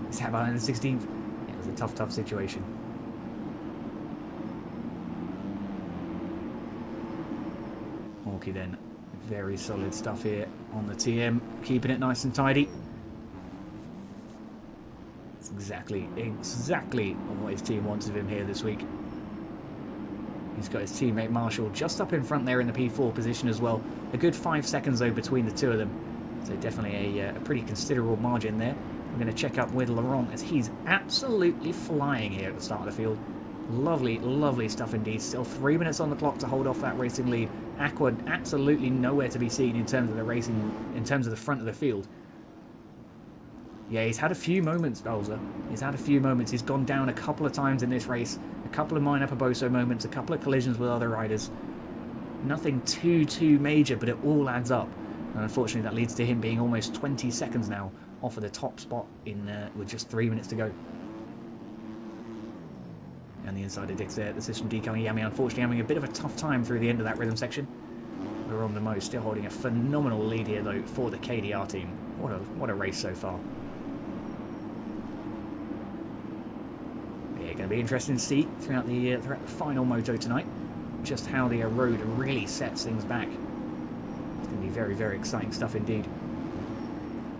Is that behind the 16th? Yeah, it was a tough situation. Hawkeye then, very solid stuff here on the TM, keeping it nice and tidy. It's exactly what his team wants of him here this week. He's got his teammate Marshall just up in front there in the P4 position as well. A good 5 seconds though between the two of them. So definitely a pretty considerable margin there. I'm going to check up with Laurent as he's absolutely flying here at the start of the field. Lovely stuff indeed. Still 3 minutes on the clock to hold off that racing lead. Aqua absolutely nowhere to be seen in terms of the racing, in terms of the front of the field. Yeah, he's had a few moments, Bolzer. He's had a few moments. He's gone down a couple of times in this race. A couple of minor Paboso moments, a couple of collisions with other riders. Nothing too major, but it all adds up. And unfortunately, that leads to him being almost 20 seconds now off of the top spot with just 3 minutes to go. And the inside of Dix there, the system decoing Yami, unfortunately having a bit of a tough time through the end of that rhythm section. We're on the Mo, still holding a phenomenal lead here though for the KDR team. What a race so far. Yeah, going to be interesting to see throughout the final moto tonight just how the road really sets things back. It's going to be very exciting stuff indeed.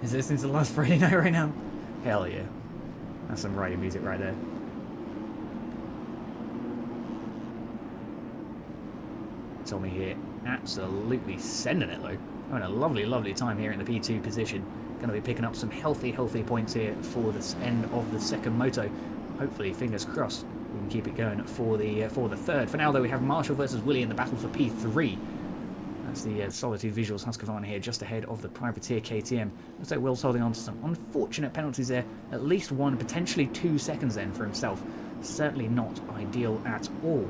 Is this into the last Friday night right now? Hell yeah. That's some riding music right there. Tommy here absolutely sending it though. Having a lovely time here in the P2 position. Going to be picking up some healthy points here for this end of the second moto. Hopefully, fingers crossed, we can keep it going for the third. For now though, we have Marshall versus Willie in the battle for P3. That's the Solitude Visuals Husqvarna here, just ahead of the Privateer KTM. Looks like Will's holding on to some unfortunate penalties there. At least 1, potentially 2 seconds then for himself. Certainly not ideal at all.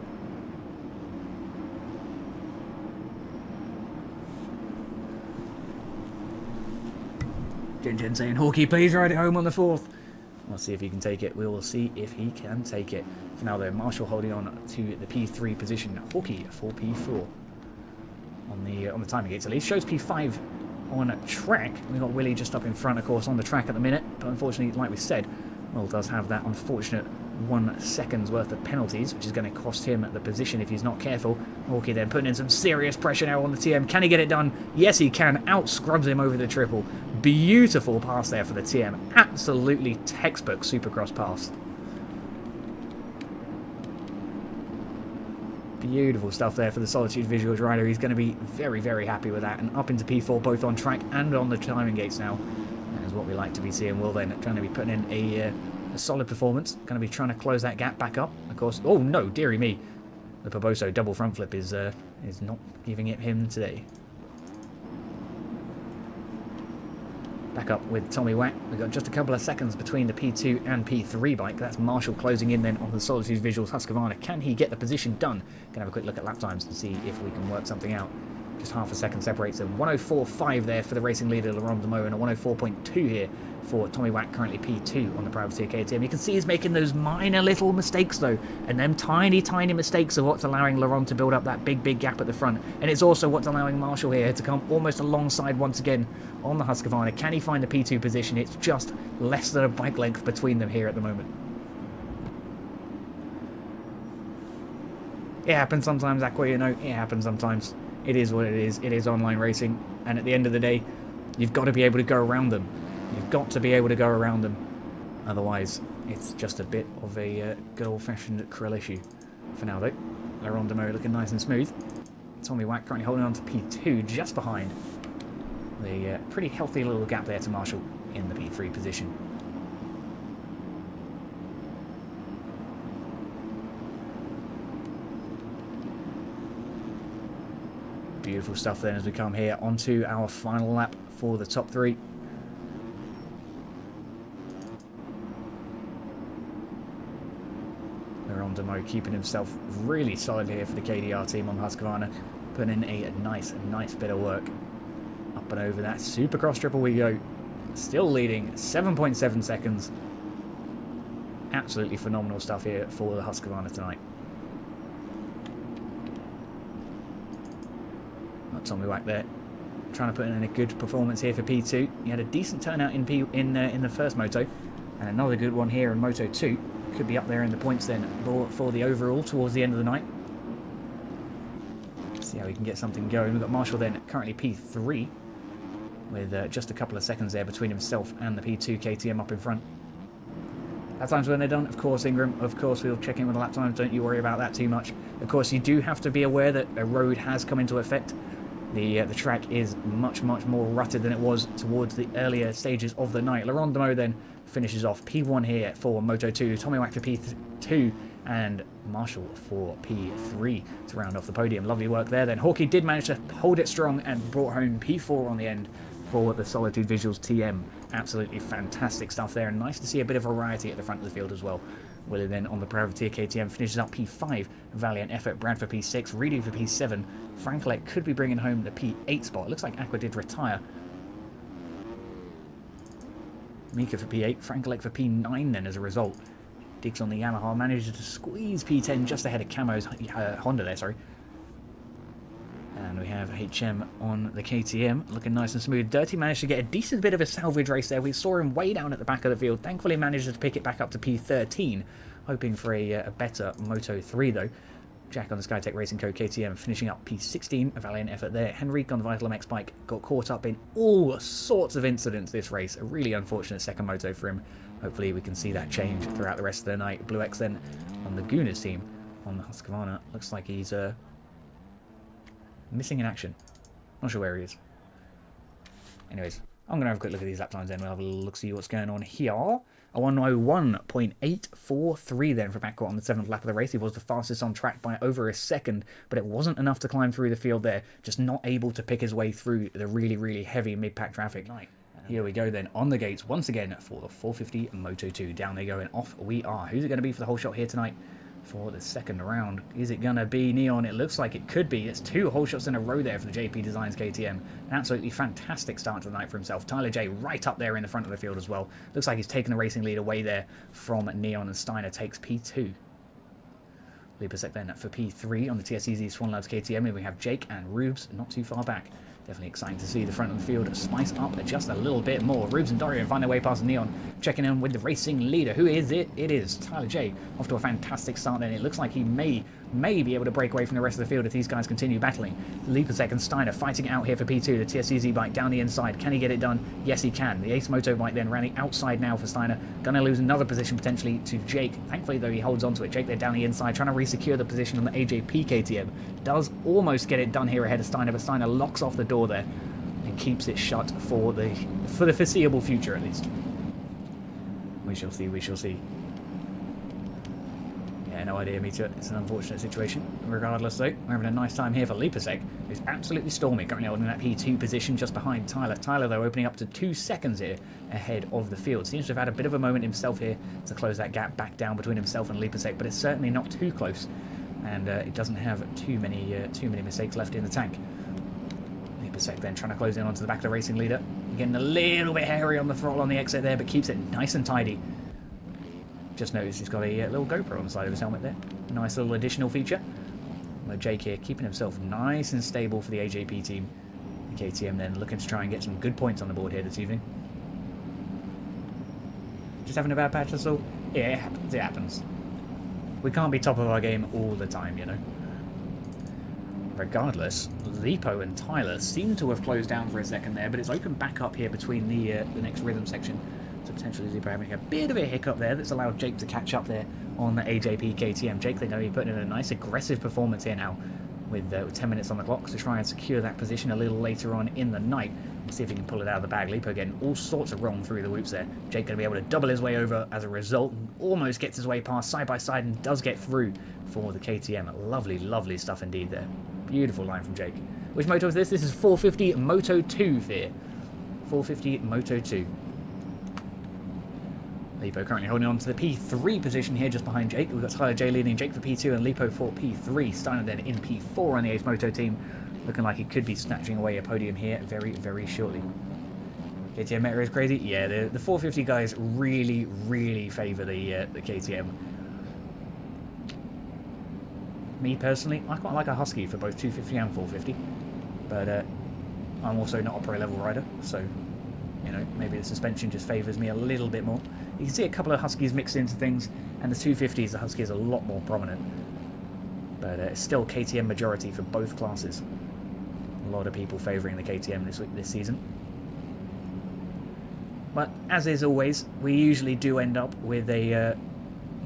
Jen saying, Hawkeye, please ride it home on the 4th. We'll see if he can take it. We will see if he can take it. For now, though, Marshall holding on to the P3 position. Hawkeye for P4 on the timing gates. At least shows P5 on track. We've got Willie just up in front, of course, on the track at the minute. But unfortunately, like we said, Will does have that unfortunate 1 second's worth of penalties, which is going to cost him the position if he's not careful. Hawkeye then putting in some serious pressure now on the TM. Can he get it done? Yes, he can. Out scrubs him over the triple. Beautiful pass there for the TM. Absolutely textbook Supercross pass. Beautiful stuff there for the Solitude Visuals rider. He's going to be very happy with that. And up into P4, both on track and on the timing gates now. That is what we like to be seeing. Will then trying to be putting in a solid performance. Going to be trying to close that gap back up. Of course. Oh no, dearie me. The Paboso double front flip is not giving it him today. Back up with Tommy Wack. We've got just a couple of seconds between the P2 and P3 bike. That's Marshall closing in then on the Solitude Visuals Husqvarna. Can he get the position done? Gonna have a quick look at lap times and see if we can work something out. Just half a second separates them. 104.5 there for the racing leader Laurent Demeaux, and a 104.2 here for Tommy Wack, currently P2 on the Privateer KTM. You can see he's making those minor little mistakes though, and them tiny mistakes are what's allowing Laurent to build up that big gap at the front. And it's also what's allowing Marshall here to come almost alongside once again on the Husqvarna. Can he find the P2 position? It's just less than a bike length between them here at the moment. It happens sometimes, Aqua, you know, it happens sometimes. It is what it is. It is online racing, and at the end of the day, you've got to be able to go around them. You've got to be able to go around them. Otherwise, it's just a bit of a good old-fashioned krill issue. For now, though, Laurent Demeaux looking nice and smooth. Tommy Wack currently holding on to P2, just behind. The pretty healthy little gap there to Marshall in the P3 position. Beautiful stuff then as we come here onto our final lap for the top 3. Laurent Demeaux keeping himself really solid here for the KDR team on Husqvarna, putting in a nice bit of work. Up and over that Supercross triple we go. Still leading 7.7 seconds. Absolutely phenomenal stuff here for the Husqvarna tonight. Tommy Wack there, trying to put in a good performance here for P2. He had a decent turnout in the first moto, and another good one here in Moto 2. Could be up there in the points then for the overall towards the end of the night. See how we can get something going. We've got Marshall then currently P3 with just a couple of seconds there between himself and the P2 KTM up in front. Lap times when they're done, of course, Ingram, of course, we'll check in with the lap times. Don't you worry about that too much. Of course, you do have to be aware that a road has come into effect. The track is much more rutted than it was towards the earlier stages of the night. Laurent Demeaux then finishes off P1 here for Moto 2, Tommy Wack for P2, and Marshall for P3 to round off the podium. Lovely work there then. Hawkeye did manage to hold it strong and brought home P4 on the end for the Solitude Visuals TM. Absolutely fantastic stuff there, and nice to see a bit of variety at the front of the field as well. Willie then on the privateer KTM finishes up P5. Valiant effort. Bradford P6. Reedy for P7. Franklek could be bringing home the P8 spot. It looks like Aqua did retire. Mika for P8. Franklek for P9 then as a result. Diggs on the Yamaha manages to squeeze P10 just ahead of Camo's Honda there, sorry. And we have HM on the KTM, looking nice and smooth. Dirty managed to get a decent bit of a salvage race there. We saw him way down at the back of the field. Thankfully managed to pick it back up to P13, hoping for a better Moto3 though. Jack on the Skytech Racing Co. KTM finishing up P16, a valiant effort there. Henrique on the Vital MX bike got caught up in all sorts of incidents this race. A really unfortunate second moto for him. Hopefully we can see that change throughout the rest of the night. Blue X then on the Gunas team on the Husqvarna. Looks like he's missing in action. Not sure where he is. Anyways, I'm going to have a quick look at these lap times then. We'll have a look, see what's going on here. A 101.843 then for Paco on the 7th lap of the race. He was the fastest on track by over a second, but it wasn't enough to climb through the field there. Just not able to pick his way through the really, really heavy mid-pack traffic. Here we go then on the gates once again for the 450 Moto2. Down they go and off we are. Who's it going to be for the whole shot here tonight? For the second round, is it going to be Neon? It looks like it could be. It's 2 whole shots in a row there for the JP Designs KTM. An absolutely fantastic start to the night for himself. Tyler J right up there in the front of the field as well. Looks like he's taken the racing lead away there from Neon, and Steiner takes P2. Lipasek then for P3 on the TSEZ Swan Labs KTM, and we have Jake and Rubes not too far back. Definitely exciting to see the front of the field spice up just a little bit more. Rubes and Dorian find their way past Neon, checking in with the racing leader. Who is it? It is Tyler J. Off to a fantastic start then. It looks like he may be able to break away from the rest of the field if these guys continue battling. Lipasek and Steiner fighting out here for P2. The TSEZ bike down the inside. Can he get it done? Yes, he can. The Ace Moto bike then running outside now for Steiner. Gonna lose another position potentially to Jake. Thankfully, though, he holds on to it. Jake there down the inside, trying to re-secure the position on the AJP KTM. Does almost get it done here ahead of Steiner, but Steiner locks off the door there and keeps it shut for the foreseeable future, at least. We shall see, we shall see. Yeah, no idea, me too. It's an unfortunate situation. Regardless, though, we're having a nice time here for Lipasek, who's absolutely stormy, currently holding that P2 position just behind Tyler. Tyler, though, opening up to 2 seconds here ahead of the field. Seems to have had a bit of a moment himself here to close that gap back down between himself and Lipasek, but it's certainly not too close, and it doesn't have too many mistakes left in the tank. Lipasek then trying to close in onto the back of the racing leader. Getting a little bit hairy on the throttle on the exit there, but keeps it nice and tidy. Just noticed he's got a little GoPro on the side of his helmet there. Nice little additional feature. Well, Jake here keeping himself nice and stable for the AJP team. The KTM then looking to try and get some good points on the board here this evening. Just having a bad patch, that's all? Yeah, it happens. It happens. We can't be top of our game all the time, you know. Regardless, Lipo and Tyler seem to have closed down for a second there, but it's opened back up here between the next rhythm section. So potentially Lipo having a bit of a hiccup there that's allowed Jake to catch up there on the AJP KTM. Jake, they're going to be putting in a nice aggressive performance here now with 10 minutes on the clock to try and secure that position a little later on in the night. We'll see if he can pull it out of the bag. Lipo getting all sorts of wrong through the whoops there. Jake going to be able to double his way over as a result, and almost gets his way past side by side and does get through for the KTM. Lovely, lovely stuff indeed there. Beautiful line from Jake. Which moto is this? This is 450 Moto 2 Fear. 450 Moto 2. Lipo currently holding on to the P3 position here just behind Jake. We've got Tyler J leading Jake for P2 and Lipo for P3. Steiner then in P4 on the Ace Moto team. Looking like he could be snatching away a podium here very, very shortly. KTM meta is crazy. Yeah, the 450 guys really, really favour the KTM. Me personally, I quite like a Husky for both 250 and 450, but I'm also not a pro level rider, so you know, maybe the suspension just favours me a little bit more. You can see a couple of Huskies mixed into things, and the 250s, the Husky is a lot more prominent, but it's still KTM majority for both classes. A lot of people favouring the KTM this season. But as is always, we usually do end up with a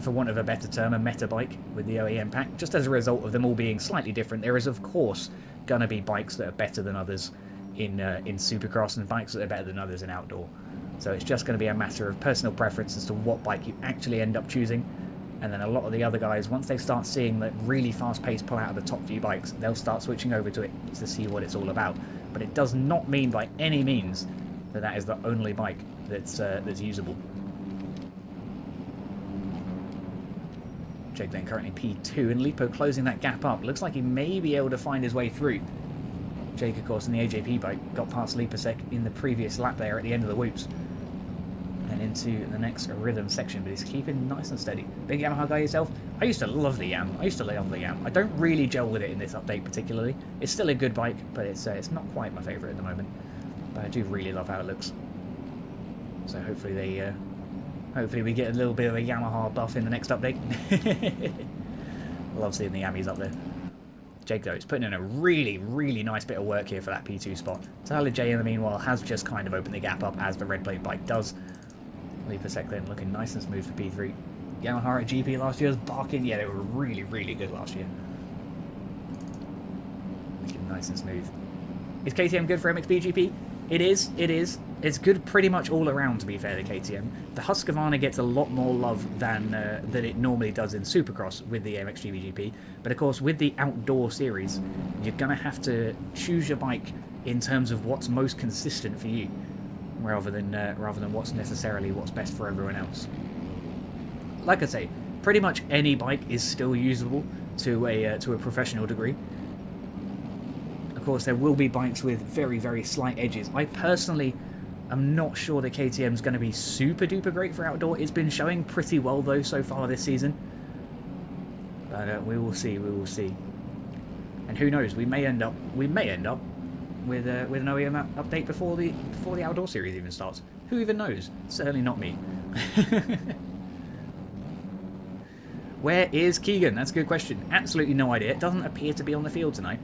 for want of a better term, a meta bike with the OEM pack. Just as a result of them all being slightly different, there is of course going to be bikes that are better than others in Supercross and bikes that are better than others in outdoor. So it's just going to be a matter of personal preference as to what bike you actually end up choosing. And then a lot of the other guys, once they start seeing that really fast-paced pull out of the top few bikes, they'll start switching over to it to see what it's all about. But it does not mean by any means that that is the only bike that's usable. Jake then currently P2, and Lipo closing that gap up. Looks like he may be able to find his way through. Jake, of course, in the AJP bike, got past Lipasek in the previous lap there at the end of the whoops. And into the next rhythm section, but he's keeping nice and steady. Big Yamaha guy yourself? I used to love the Yam. I used to love the Yam. I don't really gel with it in this update particularly. It's still a good bike, but it's not quite my favourite at the moment. But I do really love how it looks. So hopefully hopefully we get a little bit of a Yamaha buff in the next update. Love seeing the Yammies up there. Jake, though, is putting in a really, really nice bit of work here for that P2 spot. Tyler J, in the meanwhile, has just kind of opened the gap up as the red plate bike does. Lipasek then looking nice and smooth for P3. Yamaha at GP last year was barking. Yeah, they were really, really good last year. Looking nice and smooth. Is KTM good for MXB GP? It is, it is. It's good pretty much all around, to be fair, to KTM. The Husqvarna gets a lot more love than it normally does in Supercross with the MXGP GP. But of course, with the outdoor series, you're going to have to choose your bike in terms of what's most consistent for you, rather than what's necessarily what's best for everyone else. Like I say, pretty much any bike is still usable to a professional degree. Of course, there will be bikes with very, very slight edges. I personally am not sure that KTM's going to be super duper great for outdoor. It's been showing pretty well though so far this season. But we will see, we will see. And who knows, we may end up with an OEM update before the outdoor series even starts. Who even knows? Certainly not me. Where is Keegan? That's a good question. Absolutely no idea. It doesn't appear to be on the field tonight.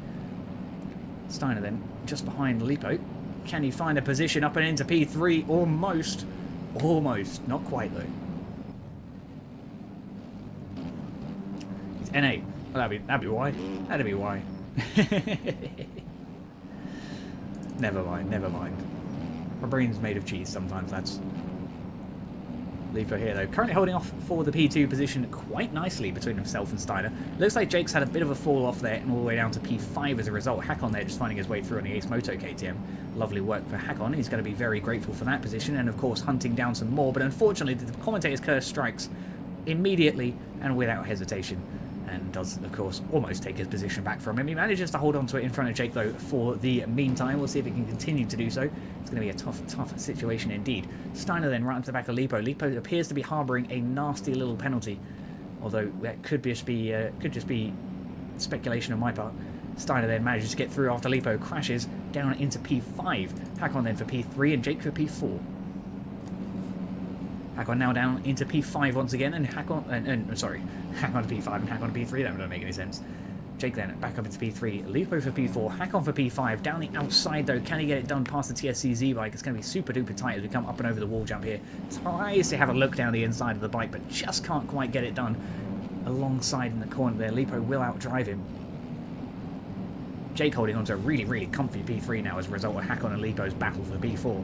Steiner then, just behind Lipo. Can he find a position up and into P3? Almost. Almost. Not quite, though. It's NA. Well, that'd be why. That'd be why. Never mind, never mind. My brain's made of cheese sometimes, lads. Lipo here, though. Currently holding off for the P2 position quite nicely between himself and Steiner. Looks like Jake's had a bit of a fall off there and all the way down to P5 as a result. Hakon there just finding his way through on the Ace Moto KTM. Lovely work for Hakon. He's going to be very grateful for that position and, of course, hunting down some more. But unfortunately, the commentator's curse strikes immediately and without hesitation. And does, of course, almost take his position back from him. He manages to hold on to it in front of Jake, though, for the meantime. We'll see if he can continue to do so. It's going to be a tough situation indeed. Steiner then right up to the back of Lipo. Lipo appears to be harbouring a nasty little penalty, although that could just be speculation on my part. Steiner then manages to get through after Lipo crashes down into P5. Hakon then for P3 and Jake for P4. Hakon now down into P5 once again, and Hakon to P5 and Hakon to P3. That doesn't make any sense. Jake then back up into P3, Lipo for P4, Hakon for P5. Down the outside though, can he get it done past the TSCZ bike? It's going to be super duper tight as we come up and over the wall jump here. Tries to have a look down the inside of the bike, but just can't quite get it done. Alongside in the corner there, Lipo will outdrive him. Jake holding on to a really, really comfy P3 now as a result of Hakon and Lipo's battle for P4.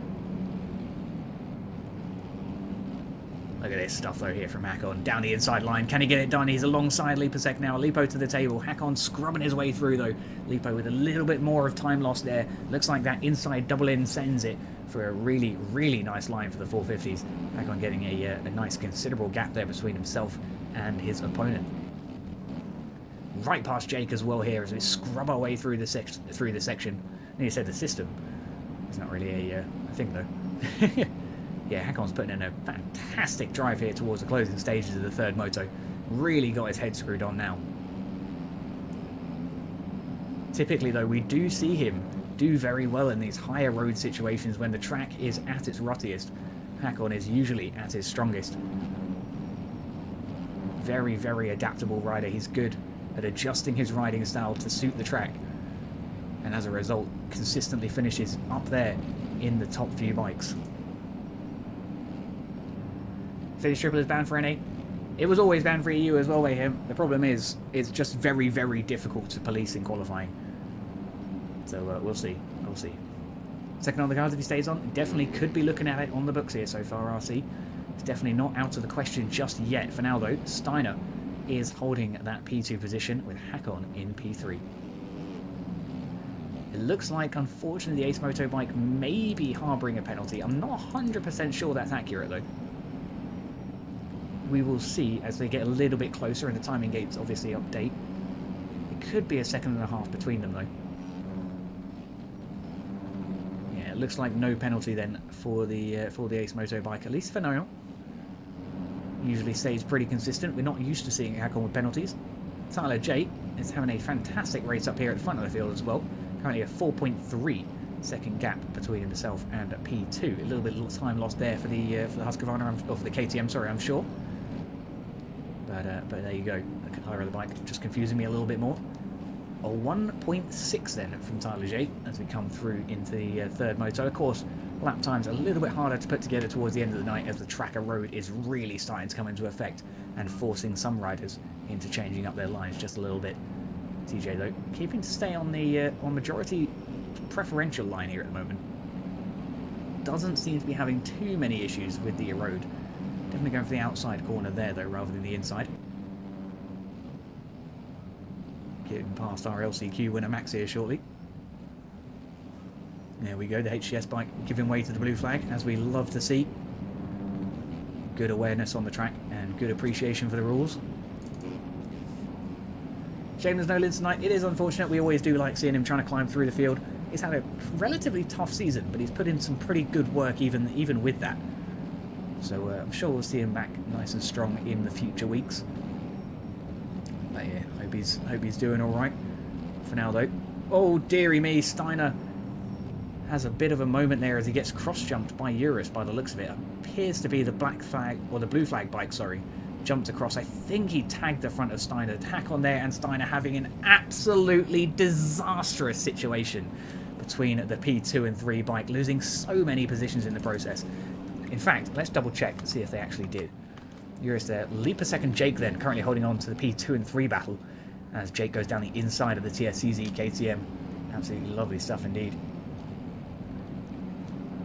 Look at this stuff though here from Hakon. Down the inside line. Can he get it done? He's alongside Lipasek now. Lipo to the table. Hakon scrubbing his way through though. Lipo with a little bit more of time lost there. Looks like that inside double in sends it for a really, really nice line for the 450s. Hakon getting a nice considerable gap there between himself and his opponent. Right past Jake as well here as we scrub our way through the section. And he said the system. It's not really a thing though. Yeah, Hakon's putting in a fantastic drive here towards the closing stages of the third moto. Really got his head screwed on now. Typically, though, we do see him do very well in these higher road situations when the track is at its ruttiest. Hakon is usually at his strongest. Very, very adaptable rider. He's good at adjusting his riding style to suit the track. And as a result, consistently finishes up there in the top few bikes. Finish triple is banned for NA. It was always banned for EU as well by him. The problem is, it's just very, very difficult to police in qualifying. So we'll see. We'll see. Second on the cards if he stays on. Definitely could be looking at it on the books here so far, RC. It's definitely not out of the question just yet. For now, though, Steiner is holding that P2 position with Hakon in P3. It looks like, unfortunately, the Ace Moto bike may be harbouring a penalty. I'm not 100% sure that's accurate, though. we will see as they get a little bit closer, and the timing gates obviously update. It could be a second and a half between them, though. Yeah, it looks like no penalty then for the Ace motorbike, at least for now. Usually stays pretty consistent. We're not used to seeing it happen with penalties. Tyler J is having a fantastic race up here at the front of the field as well. Currently a 4.3 second gap between himself and P2. A little bit of time lost there for the Husqvarna, or for the KTM, sorry, I'm sure. But there you go. The colour of the bike just confusing me a little bit more. A 1.6 then from Tyler J as we come through into the third moto. Of course, lap times a little bit harder to put together towards the end of the night as the tracker road is really starting to come into effect and forcing some riders into changing up their lines just a little bit. TJ though keeping to stay on the majority preferential line here at the moment. Doesn't seem to be having too many issues with the road. Definitely going for the outside corner there though rather than the inside. Getting past ARL SX winner Max here shortly. There we go, the HCS bike giving way to the blue flag, as we love to see. Good awareness on the track and good appreciation for the rules. Shame there's no Lynn tonight. It is unfortunate. We always do like seeing him trying to climb through the field. He's had a relatively tough season, but he's put in some pretty good work even with that. So I'm sure we'll see him back nice and strong in the future weeks. But yeah, hope he's doing all right for now though. Oh dearie me, Steiner has a bit of a moment there as he gets cross-jumped by Eurus by the looks of it. Appears to be the black flag, or the blue flag bike, sorry, jumped across. I think he tagged the front of Steiner. Attack on there, and Steiner having an absolutely disastrous situation between the P2 and 3 bike, losing so many positions in the process. In fact, let's double check to see if they actually did. Eurus there. Leap a second Jake then, currently holding on to the P2 and 3 battle as Jake goes down the inside of the TSCZ KTM. Absolutely lovely stuff indeed.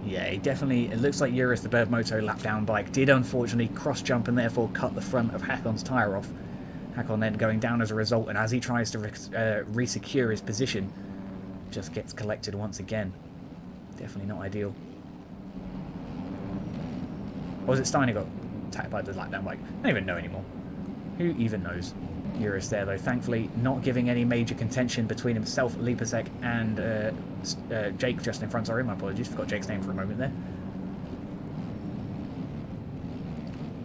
Yeah, it looks like Eurus, the Bird Moto lap down bike, did unfortunately cross-jump and therefore cut the front of Hakon's tyre off. Hakon then going down as a result, and as he tries to re-secure his position, just gets collected once again. Definitely not ideal. Or was it Steiner got attacked by the lap down bike? I don't even know anymore. Who even knows? Eurus there though, thankfully not giving any major contention between himself, Lipasek, and Jake just in front. Sorry, my apologies, forgot Jake's name for a moment there.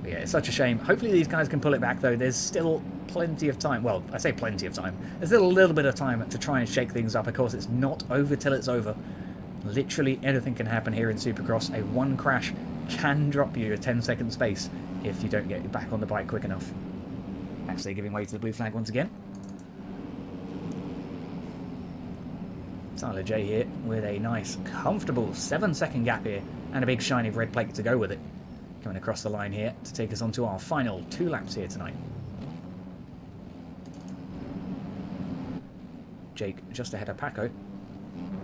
But yeah, it's such a shame. Hopefully these guys can pull it back though. There's still plenty of time. Well, I say plenty of time. There's still a little bit of time to try and shake things up. Of course, it's not over till it's over. Literally anything can happen here in Supercross. A one crash can drop you a 10-second space if you don't get back on the bike quick enough. Actually giving way to the blue flag once again. Tyler J here with a nice, comfortable 7-second gap here and a big shiny red plate to go with it. Coming across the line here to take us on to our final 2 laps here tonight. Jake just ahead of Paco.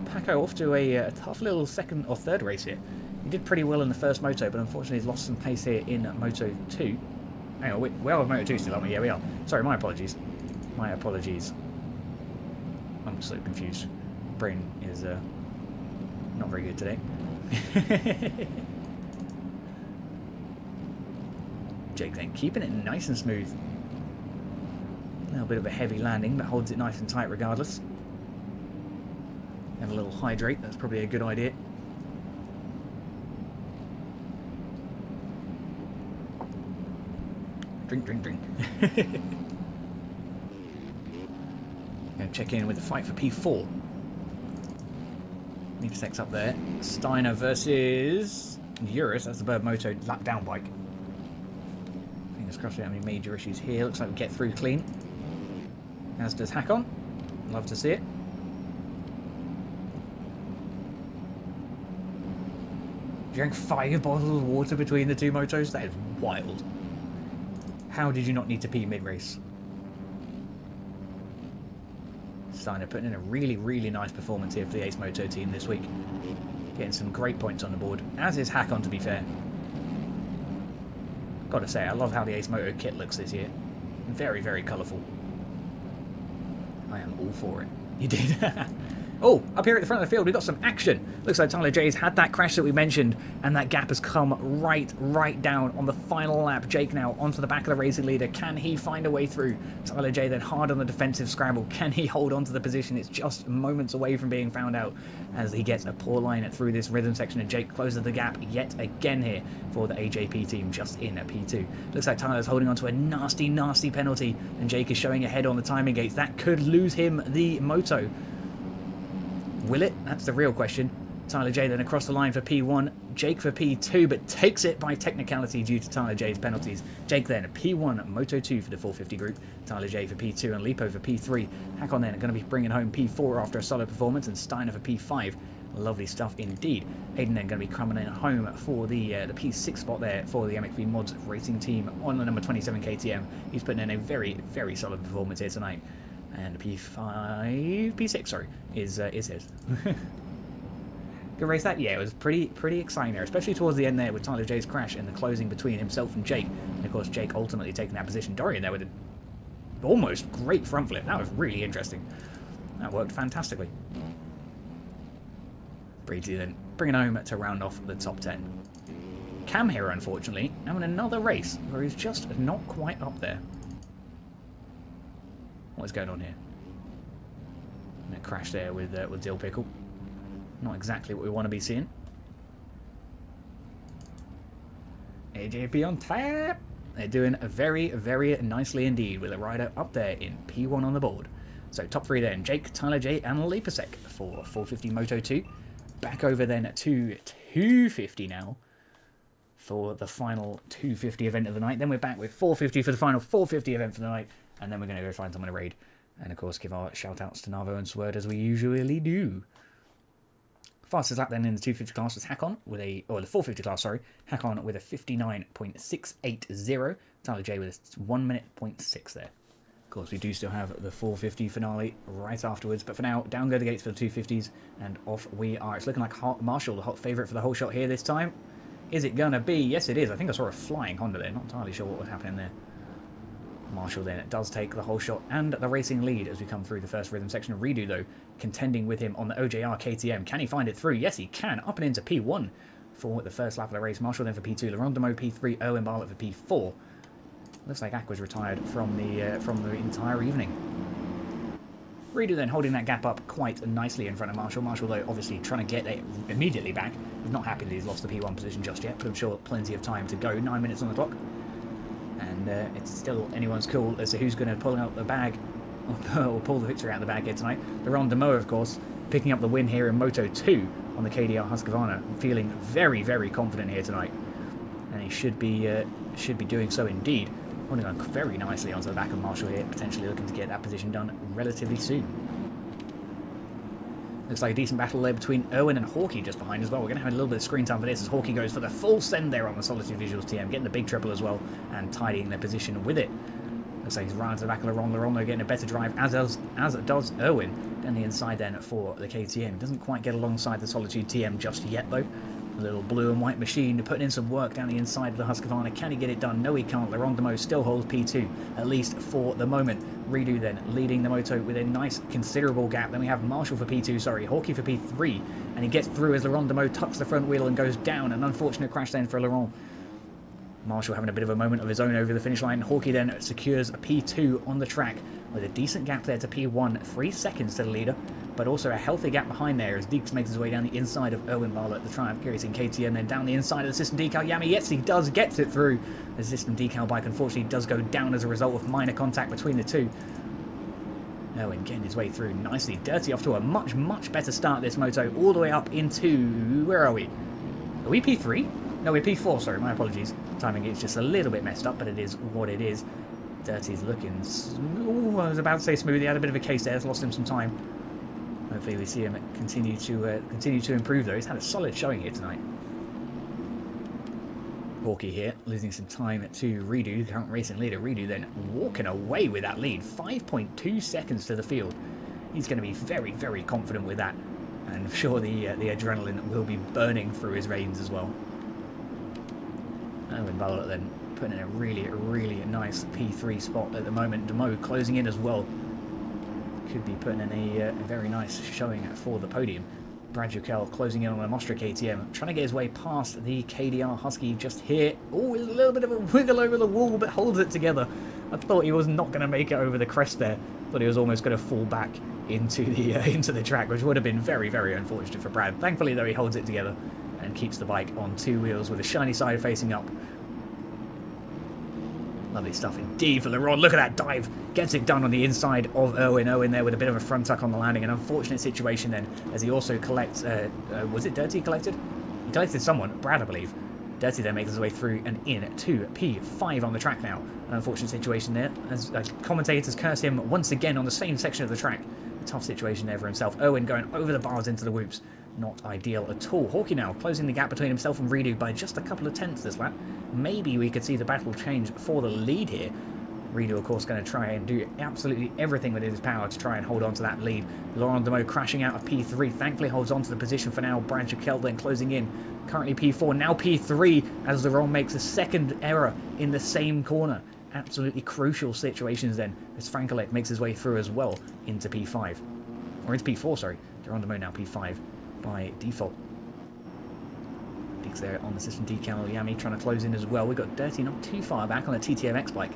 Paco off to a tough little second or third race here. He did pretty well in the first moto, but unfortunately he's lost some pace here in Moto 2. Hang on, we are Moto 2 still, aren't we? Yeah, we are. Sorry, my apologies. My apologies. I'm so confused. Brain is not very good today. Jake then keeping it nice and smooth. A little bit of a heavy landing, but holds it nice and tight regardless. Have a little hydrate, that's probably a good idea. Drink, drink, drink. Going to check in with the fight for P4. Leapsex up there. Steiner versus Eurus. That's the Bird Moto lap down bike. Fingers crossed we don't have any major issues here. Looks like we get through clean. As does Hakon. Love to see it. Drank 5 bottles of water between the 2 motos? That is wild. How did you not need to pee mid-race? Steiner putting in a really, really nice performance here for the Ace Moto team this week. Getting some great points on the board, as is Hakon to be fair. Gotta say, I love how the Ace Moto kit looks this year. Very, very colourful. I am all for it. You did? Oh, up here at the front of the field, we've got some action. Looks like Tyler J's had that crash that we mentioned, and that gap has come right down on the final lap. Jake now onto the back of the racing leader. Can he find a way through? Tyler J then hard on the defensive scramble. Can he hold on to the position? It's just moments away from being found out as he gets a poor line through this rhythm section, and Jake closes the gap yet again here for the AJP team just in a P2. Looks like Tyler's holding on to a nasty penalty, and Jake is showing ahead on the timing gates. That could lose him the moto. Will it? That's the real question. Tyler J then across the line for P1, Jake for P2, but takes it by technicality due to Tyler J's penalties. Jake then P1, Moto 2 for the 450 group, Tyler J for P2 and Lipo for P3. Hakon then going to be bringing home P4 after a solid performance, and Steiner for P5. Lovely stuff indeed. Hayden then going to be coming in home for the P6 spot there for the MXP Mods racing team on the number 27 KTM. He's putting in a very solid performance here tonight. And P6, sorry, is his. Good race that? Yeah, it was pretty exciting there, especially towards the end there with Tyler J's crash and the closing between himself and Jake. And of course, Jake ultimately taking that position. Dorian there with an almost great front flip. That was really interesting. That worked fantastically. Breezy then bringing home to round off the top 10. Cam here, unfortunately, now in another race where he's just not quite up there. What is going on here? And a crash there with Dill Pickle. Not exactly what we want to be seeing. AJP on tap. They're doing very nicely indeed with a rider up there in P1 on the board. So top three then, Jake, Tyler J and Lepasek for 450 Moto 2. Back over then to 250 now for the final 250 event of the night. Then we're back with 450 for the final 450 event for the night. And then we're going to go find someone to raid. And of course, give our shout outs to Navo and Sword as we usually do. Fastest lap then in the 250 class was Hakon with the 450 class, sorry. Hakon with a 59.680. Tyler J with a 1 minute 0.6 there. Of course, we do still have the 450 finale right afterwards. But for now, down go the gates for the 250s. And off we are. It's looking like Marshall, the hot favourite for the whole shot here this time. Is it going to be? Yes, it is. I think I saw a flying Honda there. Not entirely sure what was happening there. Marshall then does take the whole shot and the racing lead as we come through the first rhythm section. Redo though contending with him on the OJR KTM. Can he find it through? Yes, he can. Up and into P1 for the first lap of the race. Marshall then for P2. Laurent Demo P3. Owen Bartlett for P4. Looks like Aqua's retired from the entire evening. Redo then holding that gap up quite nicely in front of Marshall. Marshall though obviously trying to get it immediately back. He's not happy that he's lost the P1 position just yet, but I'm sure plenty of time to go. 9 minutes on the clock. And it's still anyone's call as to who's going to pull out the bag or pull the victory out of the bag here tonight. Laurent Demo, of course, picking up the win here in Moto 2 on the KDR Husqvarna, feeling very confident here tonight, and he should be doing so indeed. Holding on very nicely onto the back of Marshall here, potentially looking to get that position done relatively soon. Looks like a decent battle there between Owen and Hawkey just behind as well. We're going to have a little bit of screen time for this as Hawkey goes for the full send there on the Solitude Visuals TM, getting the big triple as well and tidying their position with it. Looks like he's right to the back of Laurent. Laurent getting a better drive, as does Owen. Down the inside then for the KTM. Doesn't quite get alongside the Solitude TM just yet though. A little blue and white machine putting in some work down the inside of the Husqvarna. Can he get it done? No, he can't. Laurent Demo still holds P2, at least for the moment. Redo then leading the moto with a nice considerable gap. Then we have Marshall for P2, sorry, Hawkey for P3. And he gets through as Laurent Demo tucks the front wheel and goes down. An unfortunate crash then for Laurent. Marshall having a bit of a moment of his own over the finish line. Hawkey then secures a P2 on the track with a decent gap there to P1, 3 seconds to the leader, but also a healthy gap behind there as Deeks makes his way down the inside of Owen Bartlett, the Triumph Racing KTM, then down the inside of the System Decal Yami. Yes, he does get it through. The System Decal bike unfortunately does go down as a result of minor contact between the two. Owen getting his way through nicely. Dirty off to a much better start this moto, all the way up into... where are we? Are we P3? No, we're P4, sorry, my apologies. Timing is just a little bit messed up, but it is what it is. Dirty's looking... Ooh, I was about to say smooth. He had a bit of a case there. It's lost him some time. Hopefully we see him continue to improve, though. He's had a solid showing here tonight. Hawkey here, losing some time to Redo, current racing leader. Redo then walking away with that lead. 5.2 seconds to the field. He's going to be very confident with that. And I'm sure the adrenaline will be burning through his veins as well. Owen Bartlett then putting in a really nice P3 spot at the moment. Demo closing in as well. could be putting in a very nice showing for the podium. Brad Jukel closing in on a Mostra KTM, trying to get his way past the KDR Husky just here. Oh, there's a little bit of a wiggle over the wall, but holds it together. I thought he was not going to make it over the crest there. Thought he was almost going to fall back into the track, which would have been very, very unfortunate for Brad. Thankfully, though, he holds it together and keeps the bike on two wheels with a shiny side facing up. Lovely stuff indeed for Laurent. Look at that dive. Gets it done on the inside of Owen. Owen there with a bit of a front tuck on the landing. An unfortunate situation then as he also collects... was it Dirty he collected? He collected someone. Brad, I believe. Dirty then makes his way through and in to P5 on the track now. An unfortunate situation there as commentators curse him once again on the same section of the track. A tough situation there for himself. Owen going over the bars into the whoops. Not ideal at all. Hawkey now closing the gap between himself and Redo by just a couple of tenths this lap. Maybe we could see the battle change for the lead here. Redo, of course, going to try and do absolutely everything within his power to try and hold on to that lead. Laurent Demo crashing out of P3. Thankfully holds on to the position for now. Brad Jukel then closing in. Currently P4, now P3 as Laurent makes a second error in the same corner. Absolutely crucial situations then as Frankelek makes his way through as well into P5. Or into P4, sorry. Laurent Demo now P5 by default. Diggs there on the system decal. Yami trying to close in as well. We've got Dirty not too far back on a TTMX bike.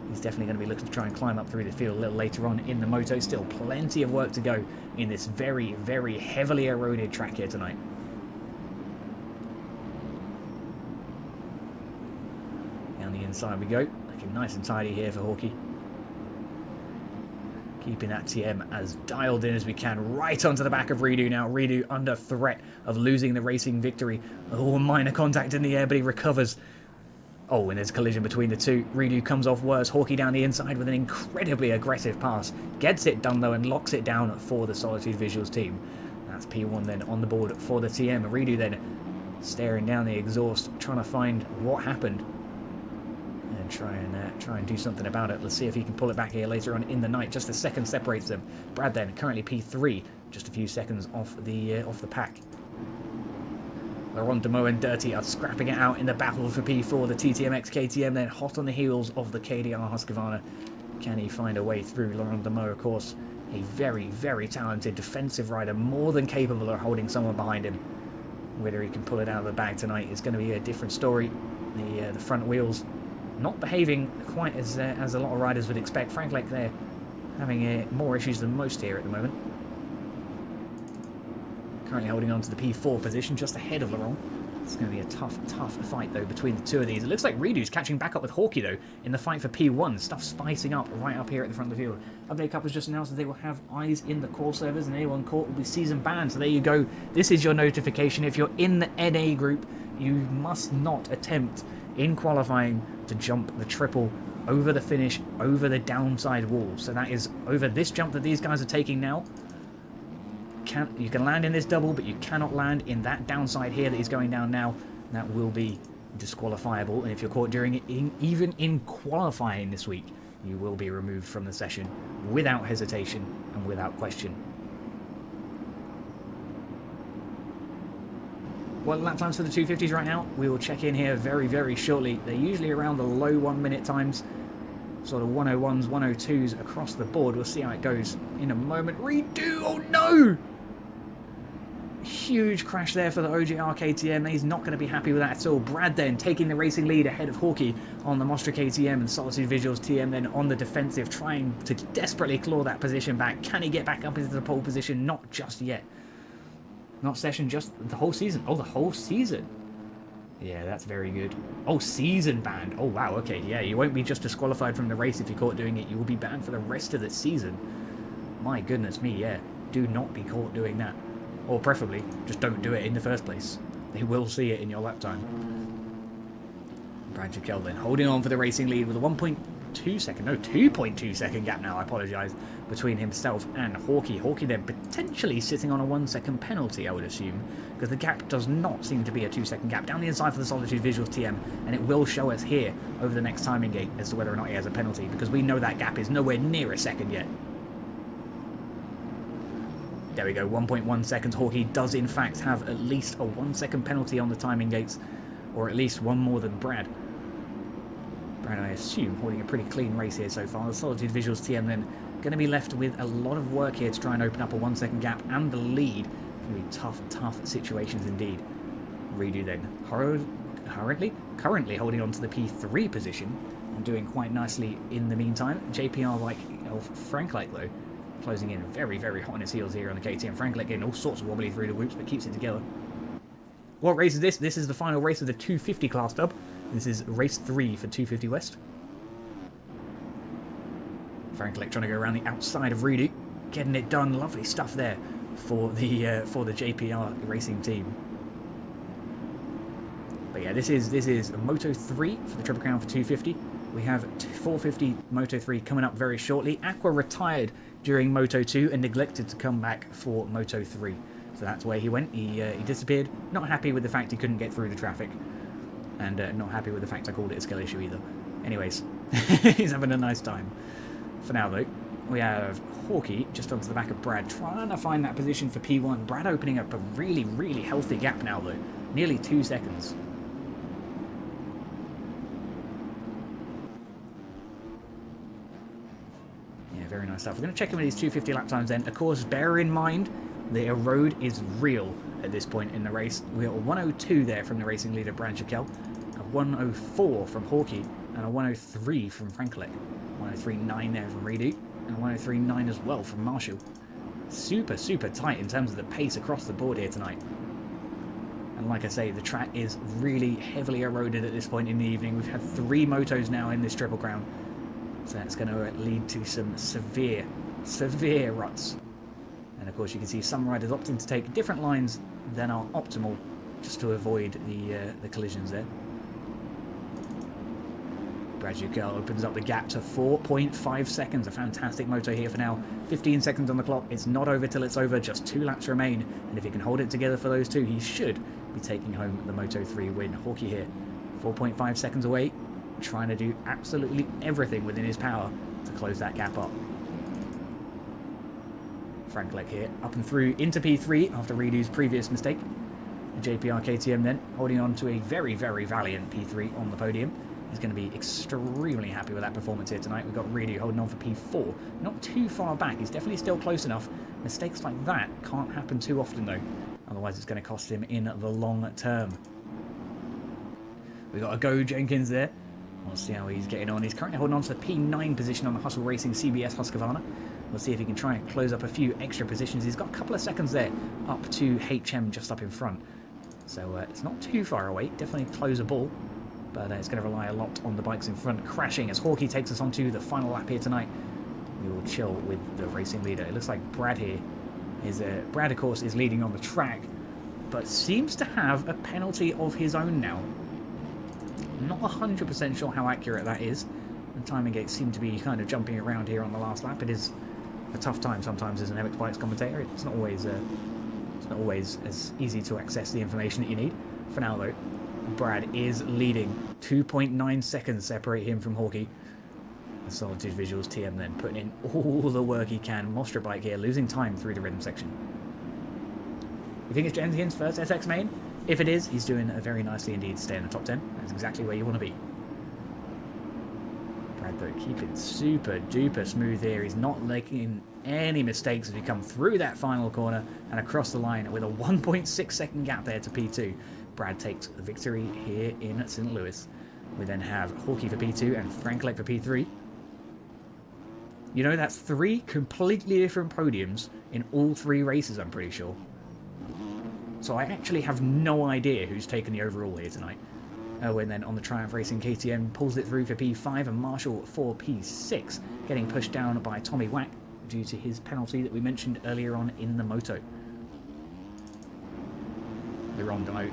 He's definitely going to be looking to try and climb up through the field a little later on in the moto. Still plenty of work to go in this very, very heavily eroded track here tonight. Down the inside we go. Looking nice and tidy here for Hawkey. Keeping that TM as dialed in as we can, right onto the back of Redo now. Redo under threat of losing the racing victory. Oh, minor contact in the air, but he recovers. Oh, and there's a collision between the two. Redo comes off worse. Hawkey down the inside with an incredibly aggressive pass. Gets it done, though, and locks it down for the Solitude Visuals team. That's P1 then on the board for the TM. Redo then staring down the exhaust, trying to find what happened. And try and do something about it. Let's see if he can pull it back here later on in the night. Just a second separates them. Brad then currently P3, just a few seconds off the pack. Laurent Demo and Dirty are scrapping it out in the battle for P4. The TTMX KTM then hot on the heels of the KDR Husqvarna. Can he find a way through? Laurent Demo, of course, a very, very talented defensive rider, more than capable of holding someone behind him. Whether he can pull it out of the bag tonight is going to be a different story. The front wheels not behaving quite as a lot of riders would expect. Frankelek there having more issues than most here at the moment. Currently holding on to the P4 position just ahead of Laurent. It's going to be a tough fight though between the two of these. It looks like Redo's catching back up with Hawkey though in the fight for P1. Stuff spicing up right up here at the front of the field. Update Cup has just announced that they will have eyes in the call servers and anyone caught will be season banned. So there you go. This is your notification. If you're in the NA group, you must not attempt in qualifying to jump the triple over the finish, over the downside wall. So that is over this jump that these guys are taking now. You can land in this double, but you cannot land in that downside here that he's going down now. That will be disqualifiable, and if you're caught during it, even in qualifying this week, you will be removed from the session without hesitation and without question. Well, lap times for the 250s right now. We will check in here very, very shortly. They're usually around the low 1 minute times. Sort of 101s, 102s across the board. We'll see how it goes in a moment. Redo! Oh no! Huge crash there for the OJR KTM. He's not going to be happy with that at all. Brad then taking the racing lead ahead of Hawkey on the Mostra KTM, and Solitude Visuals TM then on the defensive, trying to desperately claw that position back. Can he get back up into the pole position? Not just yet. Not session, just the whole season. Oh, the whole season. Yeah, that's very good. Oh, season banned. Oh, wow, okay. Yeah, you won't be just disqualified from the race if you're caught doing it. You will be banned for the rest of the season. My goodness me, yeah. Do not be caught doing that. Or preferably, just don't do it in the first place. They will see it in your lap time. Brad Jukel then holding on for the racing lead with a 1.2 second, no, 2.2 second gap now, I apologise, between himself and Hawkey. Hawkey then potentially sitting on a 1 second penalty, I would assume, because the gap does not seem to be a 2 second gap. Down the inside for the Solitude Visuals TM, and it will show us here over the next timing gate as to whether or not he has a penalty, because we know that gap is nowhere near a second yet. There we go, 1.1 seconds. Hawkey does in fact have at least a 1 second penalty on the timing gates, or at least one more than Brad. Brad, I assume, holding a pretty clean race here so far. The Solitude Visuals TM then Going to be left with a lot of work here to try and open up a 1 second gap and the lead. Going to be tough, tough situations indeed. Redo then. Currently holding on to the P3 position and doing quite nicely in the meantime. JPR like Franklek though, closing in very, very hot on his heels here on the KTM. Franklek getting all sorts of wobbly through the whoops, but keeps it together. What race is this? This is the final race of the 250 class dub. This is race 3 for 250 West. Franklek trying to go around the outside of Reedy, getting it done. Lovely stuff there for the JPR racing team. But yeah, this is Moto 3 for the Triple Crown for 250. We have 450 Moto 3 coming up very shortly. Aqua retired during Moto 2 and neglected to come back for Moto 3. So that's where he went. He disappeared. Not happy with the fact he couldn't get through the traffic. And not happy with the fact I called it a skill issue either. Anyways, he's having a nice time. For now, though, we have Hawkeye just onto the back of Brad, trying to find that position for P1. Brad opening up a really, really healthy gap now, though. Nearly 2 seconds. Yeah, very nice stuff. We're going to check in with these 250 lap times then. Of course, bear in mind, the erode is real at this point in the race. We're at 102 there from the racing leader, Brad Jekyll. A 104 from Hawkeye, and a 103 from Franklek. 103.9 there from Reedy, and 103.9 as well from Marshall. Super, super tight in terms of the pace across the board here tonight. And like I say, the track is really heavily eroded at this point in the evening. We've had 3 motos now in this Triple Crown. So that's going to lead to some severe, severe ruts. And of course you can see some riders opting to take different lines than are optimal just to avoid the collisions there. Brad Jekyll opens up the gap to 4.5 seconds. A fantastic moto here for now. 15 seconds on the clock. It's not over till it's over. Just 2 laps remain. And if he can hold it together for those 2, he should be taking home the Moto 3 win. Hawkeye here, 4.5 seconds away. Trying to do absolutely everything within his power to close that gap up. Franklek here, up and through into P3 after Reedu's previous mistake. The JPR KTM then holding on to a very, very valiant P3 on the podium. He's going to be extremely happy with that performance here tonight. We've got Reedy holding on for P4. Not too far back. He's definitely still close enough. Mistakes like that can't happen too often, though. Otherwise, it's going to cost him in the long term. We've got a Go Jenkins there. We'll see how he's getting on. He's currently holding on to the P9 position on the Hustle Racing CBS Husqvarna. We'll see if he can try and close up a few extra positions. He's got a couple of seconds there up to HM just up in front. So it's not too far away. Definitely closable. But it's going to rely a lot on the bikes in front crashing as Hawkeye takes us onto the final lap here tonight. We will chill with the racing leader. It looks like Brad here is... Brad, of course, is leading on the track, but seems to have a penalty of his own now. Not 100% sure how accurate that is. The timing gates seem to be kind of jumping around here on the last lap. It is a tough time sometimes as an MX Bikes commentator. It's not always as easy to access the information that you need. For now, though, Brad is leading. 2.9 seconds separate him from Hawkeye. The Solitude Visuals TM then putting in all the work he can. Mostra bike here, losing time through the rhythm section. You think it's Jenkins' first SX main? If it is, he's doing very nicely indeed to stay in the top 10. That's exactly where you want to be. Brad, though, keeping super duper smooth here. He's not making any mistakes as we come through that final corner and across the line with a 1.6 second gap there to P2. Brad takes the victory here in St. Louis. We then have Hawkeye for P2 and Franklek for P3. You know, that's 3 completely different podiums in all 3 races, I'm pretty sure. So I actually have no idea who's taken the overall here tonight. Oh, and then on the Triumph Racing, KTM pulls it through for P5 and Marshall for P6, getting pushed down by Tommy Wack due to his penalty that we mentioned earlier on in the moto. The wrong dyno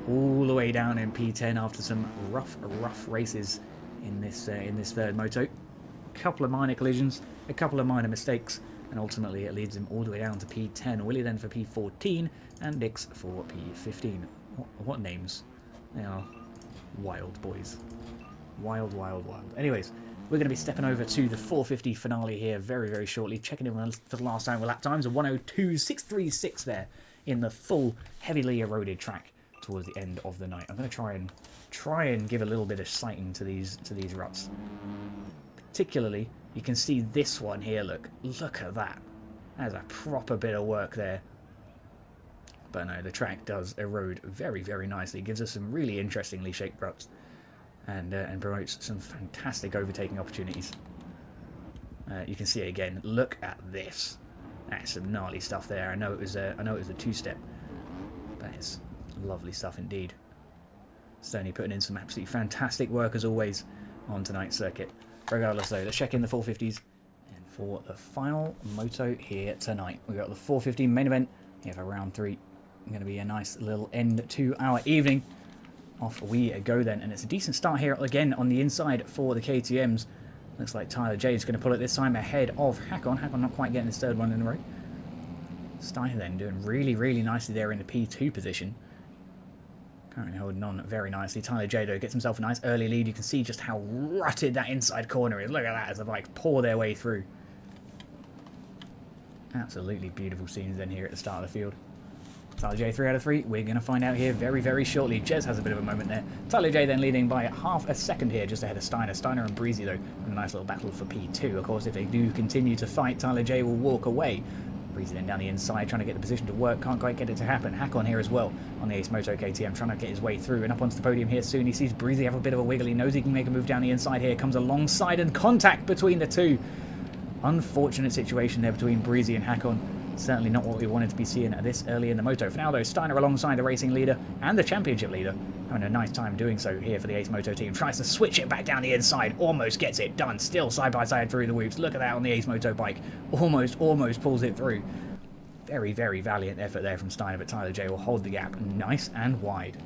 all the way down in P10 after some rough races in this third moto. A couple of minor collisions, a couple of minor mistakes, and ultimately it leads him all the way down to P10. Willie then for P14 and Dix for P15. What names? They are wild, boys. Wild. Anyways, we're going to be stepping over to the 450 finale here very, very shortly. Checking in for the last time with lap times of 102.636 there in the full, heavily eroded track towards the end of the night. I'm going to try and give a little bit of sighting to these ruts, particularly You can see this one here, look at that. That's a proper bit of work there. But no, the track does erode very, very nicely. It gives us some really interestingly shaped ruts and promotes some fantastic overtaking opportunities. You can see it again. Look at this. That's some gnarly stuff there. I know it was a two-step, but it's lovely stuff indeed. Stoney putting in some absolutely fantastic work as always on tonight's circuit. Regardless though, let's check in the 450s. And for the final moto here tonight, we've got the 450 main event here for round 3. Going to be a nice little end to our evening. Off we go then, and it's a decent start here again on the inside for the KTMs. Looks like Tyler J is going to pull it this time ahead of Hakon. Hakon not quite getting his third one in a row. Steiner then doing really, really nicely there in the P2 position. Currently holding on very nicely. Tyler J though gets himself a nice early lead. You can see just how rutted that inside corner is. Look at that as the bikes pour their way through. Absolutely beautiful scenes then here at the start of the field. Tyler J 3 out of 3. We're going to find out here very, very shortly. Jez has a bit of a moment there. Tyler J then leading by half a second here, just ahead of Steiner. Steiner and Breezy, though, in a nice little battle for P2. Of course, if they do continue to fight, Tyler J will walk away. Breezy then down the inside, trying to get the position to work. Can't quite get it to happen. Hakon here as well on the Ace Moto KTM, trying to get his way through. And up onto the podium here soon. He sees Breezy have a bit of a wiggle. He knows he can make a move down the inside here. Comes alongside and contact between the two. Unfortunate situation there between Breezy and Hakon. Certainly not what we wanted to be seeing this early in the moto. For now, though, Steiner alongside the racing leader and the championship leader, having a nice time doing so here for the Ace Moto team. Tries to switch it back down the inside, almost gets it done. Still side by side through the whoops. Look at that on the Ace Moto bike. Almost pulls it through. Very, very valiant effort there from Steiner, but Tyler J will hold the gap nice and wide.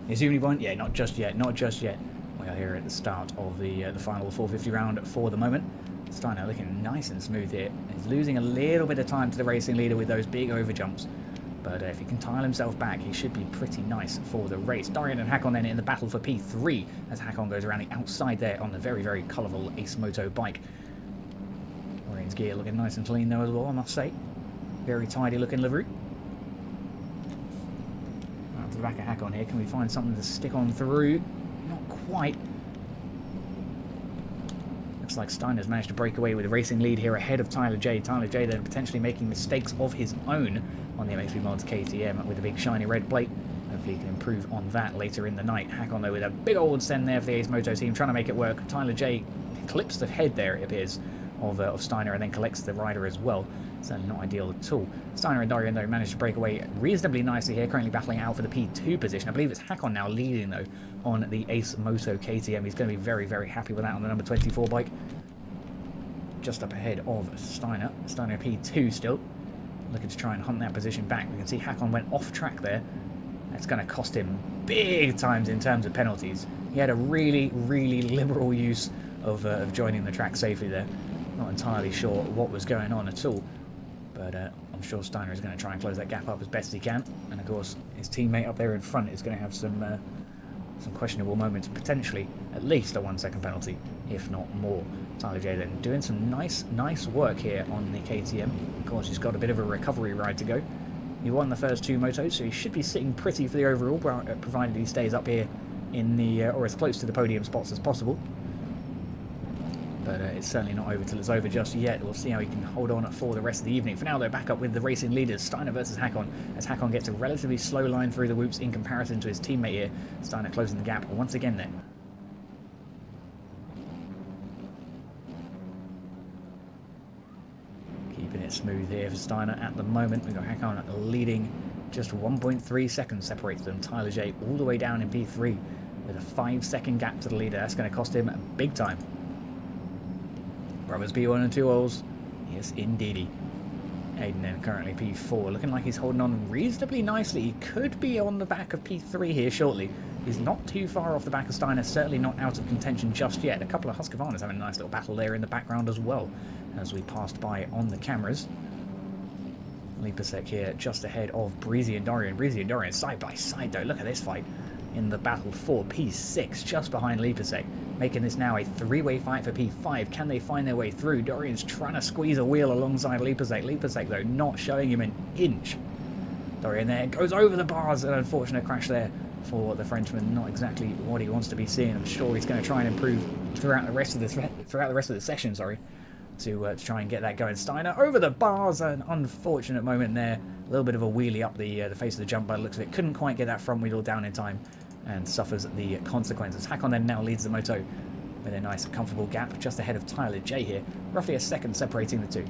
Is he only one? Yeah, not just yet, not just yet. We are here at the start of the final 450 round for the moment. Steiner looking nice and smooth here. He's losing a little bit of time to the racing leader with those big overjumps. But if he can tile himself back, he should be pretty nice for the race. Dorian and Hakon then in the battle for P3 as Hakon goes around the outside there on the very, very colourful Ace Moto bike. Dorian's gear looking nice and clean though as well, I must say. Very tidy looking livery. Right to the back of Hakon here. Can we find something to stick on through? Not quite. Looks like Steiner's managed to break away with a racing lead here ahead of Tyler J. Tyler J then potentially making mistakes of his own on the MXP Mods KTM with a big shiny red plate. Hopefully he can improve on that later in the night. Hakon though with a big old send there for the Ace Moto team, trying to make it work. Tyler J clips the head there, it appears, of Steiner and then collects the rider as well. Certainly not ideal at all. Steiner and Dorian though managed to break away reasonably nicely here, currently battling out for the P2 position. I believe it's Hakon now leading though on the Ace Moto KTM. He's going to be very, very happy with that on the number 24 bike. Just up ahead of Steiner. Steiner P2 still. Looking to try and hunt that position back. We can see Hakon went off track there. That's going to cost him big times in terms of penalties. He had a really, really liberal use of joining the track safely there. Not entirely sure what was going on at all. But I'm sure Steiner is going to try and close that gap up as best he can. And of course, his teammate up there in front is going to have some questionable moments, potentially at least a 1 second penalty, if not more. Tyler J then doing some nice work here on the KTM. Of course, he's got a bit of a recovery ride to go. He won the first 2 motos, so he should be sitting pretty for the overall, provided he stays up here in the or as close to the podium spots as possible. But it's certainly not over till it's over just yet. We'll see how he can hold on for the rest of the evening. For now, though, back up with the racing leaders, Steiner versus Hakon, as Hakon gets a relatively slow line through the whoops in comparison to his teammate here. Steiner closing the gap once again then. Keeping it smooth here for Steiner at the moment. We've got Hakon leading, just 1.3 seconds separates them. Tyler J all the way down in P3 with a 5 second gap to the leader. That's going to cost him big time. Brothers P1 and 2 O's. Yes, indeedy. Aiden then currently P4, looking like he's holding on reasonably nicely. He could be on the back of P3 here shortly. He's not too far off the back of Steiner, certainly not out of contention just yet. A couple of Husqvarnas having a nice little battle there in the background as well, as we passed by on the cameras. Lipasek here just ahead of Breezy and Dorian. Breezy and Dorian side by side though. Look at this fight in the battle for P6, just behind Lipasek. Making this now a 3-way fight for P5. Can they find their way through? Dorian's trying to squeeze a wheel alongside Lipasek. Lipasek, though, not showing him an inch. Dorian there goes over the bars. An unfortunate crash there for the Frenchman. Not exactly what he wants to be seeing. I'm sure he's going to try and improve throughout the rest of the session. Sorry, to try and get that going. Steiner over the bars. An unfortunate moment there. A little bit of a wheelie up the face of the jump by the looks of it. Couldn't quite get that front wheel down in time, and suffers the consequences. Hakon then now leads the moto with a nice comfortable gap just ahead of Tyler J here. Roughly a second separating the two.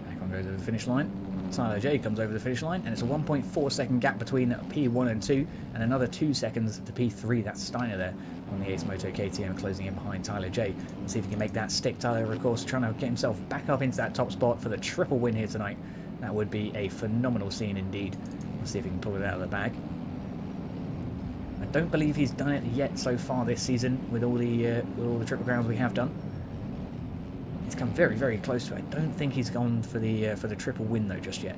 Hakon goes over the finish line. Tyler J comes over the finish line, and it's a 1.4 second gap between P1 and 2, and another 2 seconds to P3. That's Steiner there on the Ace Moto KTM, closing in behind Tyler J. Let's see if he can make that stick. Tyler, of course, trying to get himself back up into that top spot for the triple win here tonight. That would be a phenomenal scene indeed. Let's see if he can pull it out of the bag. I don't believe he's done it yet so far this season with all the triple crowns we have done. He's come very, very close to it. I don't think he's gone for the triple win though just yet.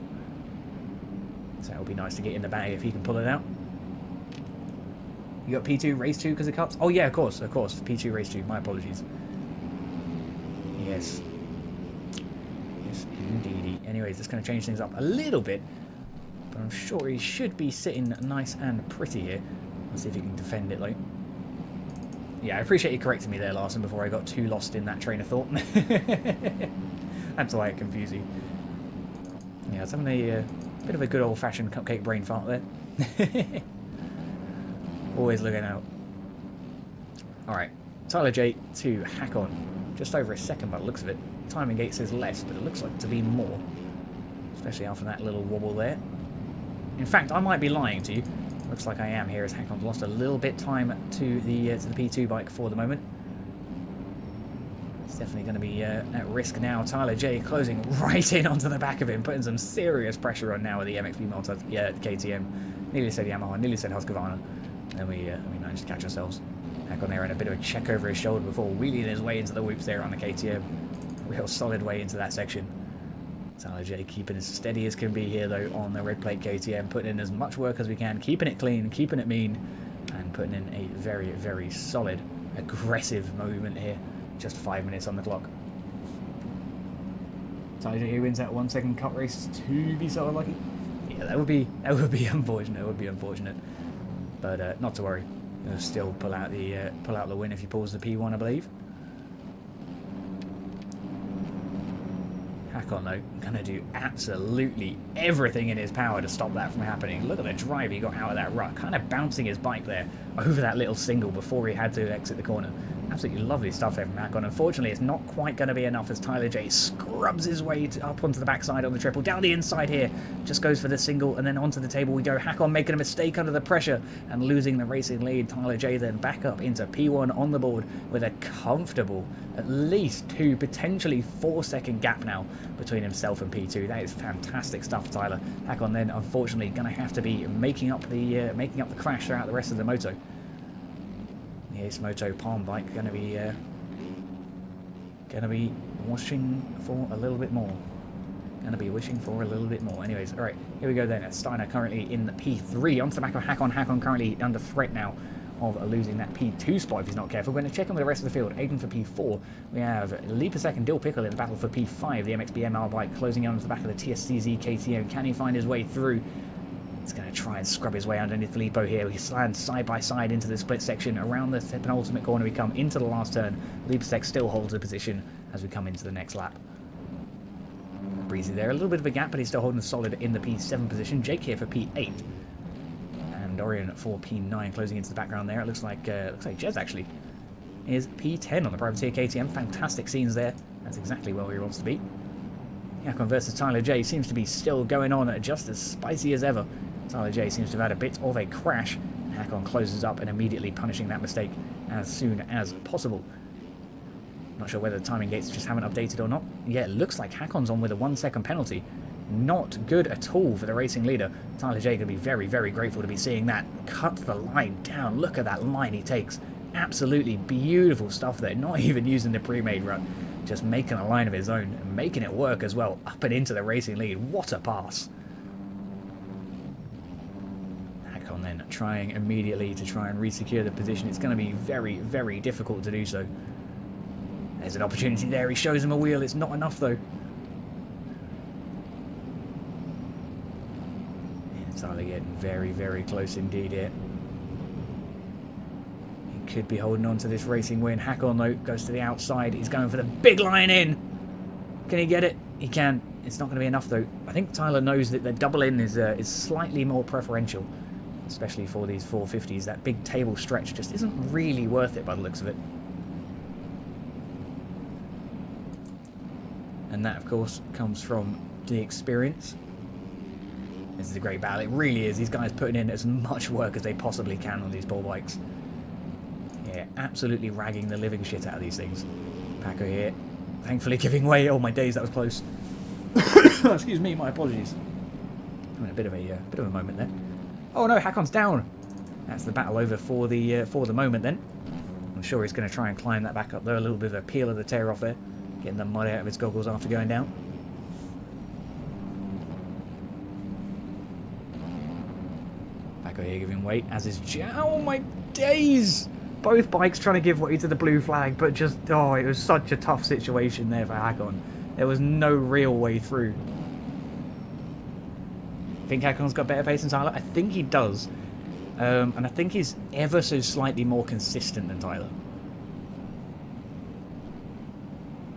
So it'll be nice to get in the bag if he can pull it out. You got P2 race 2 because of cups? Oh yeah, of course. P2 race 2. My apologies. Yes. Yes, indeedy. Anyways, it's going to change things up a little bit, but I'm sure he should be sitting nice and pretty here. Let's see if he can defend it though. Yeah, I appreciate you correcting me there, Larson, before I got too lost in that train of thought. That's why I confuse you. Yeah, it's having a bit of a good old-fashioned cupcake brain fart there. Always looking out. Alright, Tyler J to Hakon. Just over a second by the looks of it. Timing gate says less, but it looks like to be more. Especially after that little wobble there. In fact, I might be lying to you. Looks like I am here as Hakon's lost a little bit time to the P2 bike for the moment. It's definitely going to be at risk now. Tyler J closing right in onto the back of him, putting some serious pressure on now with the MXP KTM. Nearly said Yamaha, nearly said Husqvarna. And then we managed to catch ourselves. Hakon there and a bit of a check over his shoulder before wheeling his way into the whoops there on the KTM. Real solid way into that section. Tyler J keeping as steady as can be here though on the red plate KTM, putting in as much work as we can, keeping it clean, keeping it mean, and putting in a very, very solid, aggressive movement here. Just 5 minutes on the clock. Tyler J wins that 1 second cut race to be so unlucky. Yeah, that would be unfortunate. It would be unfortunate, but not to worry. He'll still pull out the win if he pulls the P1, I believe. Hakon though, going to do absolutely everything in his power to stop that from happening. Look at the drive he got out of that rut, kind of bouncing his bike there over that little single before he had to exit the corner. Absolutely lovely stuff there from Hakon. Unfortunately, it's not quite going to be enough as Tyler J scrubs his way up onto the backside on the triple. Down the inside here, just goes for the single, and then onto the table we go. Hakon making a mistake under the pressure and losing the racing lead. Tyler J then back up into P1 on the board with a comfortable, at least 2, potentially 4 second gap now between himself and P2. That is fantastic stuff, Tyler. Hakon then, unfortunately, going to have to be making up the crash throughout the rest of the moto. The Ace Moto Palm bike going to be wishing for a little bit more. Anyways, all right, here we go then. Steiner currently in the P3 onto the back of Hakon. Hakon currently under threat now of losing that P2 spot if he's not careful. We're going to check on the rest of the field. Aiden for P4. We have Leapasek and Dill Pickle in the battle for P5. The MXB MR bike closing in onto the back of the TSCZ KTM. Can he find his way through? He's going to try and scrub his way underneath Filippo here. We stand side by side into the split section. Around the penultimate corner we come into the last turn. Leapasek still holds a position as we come into the next lap. Breezy there. A little bit of a gap, but he's still holding solid in the P7 position. Jake here for P8. Dorian for P9 closing into the background there. It looks like Jez actually is P10 on the privateer KTM. Fantastic scenes there. That's exactly where he wants to be. Hakon versus Tyler J seems to be still going on just as spicy as ever. Tyler J seems to have had a bit of a crash. And Hakon closes up and immediately punishing that mistake as soon as possible. Not sure whether the timing gates just haven't updated or not. Yeah, it looks like Hakon's on with a 1 second penalty. Not good at all for the racing leader. Tyler J going to be very, very grateful to be seeing that. Cuts the line down. Look at that line he takes. Absolutely beautiful stuff there. Not even using the pre-made run. Just making a line of his own. And making it work as well. Up and into the racing lead. What a pass. Hakon then trying immediately to try and re-secure the position. It's going to be very, very difficult to do so. There's an opportunity there. He shows him a wheel. It's not enough though. Tyler getting very, very close indeed here. He could be holding on to this racing win. Hakon, though, goes to the outside. He's going for the big line in. Can he get it? He can. It's not going to be enough, though. I think Tyler knows that the double in is slightly more preferential, especially for these 450s. That big table stretch just isn't really worth it by the looks of it. And that, of course, comes from the experience. This is a great battle. It really is. These guys putting in as much work as they possibly can on these ball bikes. Yeah, absolutely ragging the living shit out of these things. Paco here, thankfully giving way. Oh my days, that was close. Excuse me, my apologies. Having a bit of a moment there. Oh no, Hakon's down. That's the battle over for the moment then. I'm sure he's going to try and climb that back up there. A little bit of a peel of the tear off there, getting the mud out of his goggles after going down. Paco here giving way, as is oh my days! Both bikes trying to give way to the blue flag, but just, oh, it was such a tough situation there for Hakon. There was no real way through. I think Hakon's got better pace than Tyler. I think he does. And I think he's ever so slightly more consistent than Tyler.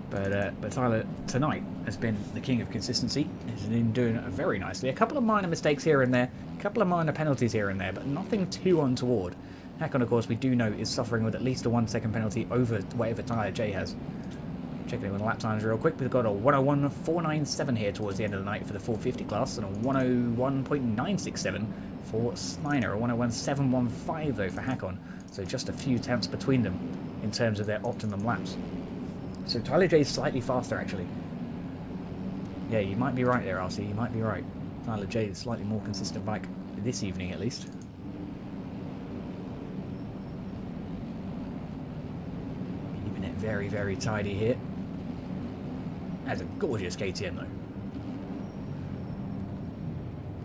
But Tyler tonight has been the king of consistency. He's been doing it very nicely. A couple of minor mistakes here and there, a couple of minor penalties here and there, but nothing too untoward. Hakon, of course, we do know is suffering with at least a 1 second penalty over whatever Tyler J has. Checking in with the lap times real quick. We've got a 101.497 here towards the end of the night for the 450 class, and a 101.967 for Steiner, a 101.715 though for Hakon. So just a few tenths between them in terms of their optimum laps. So Tyler J is slightly faster actually. Yeah, you might be right there, RC. You might be right. Tyler J is a slightly more consistent bike this evening at least. Keeping it very, very tidy here. Has a gorgeous KTM though.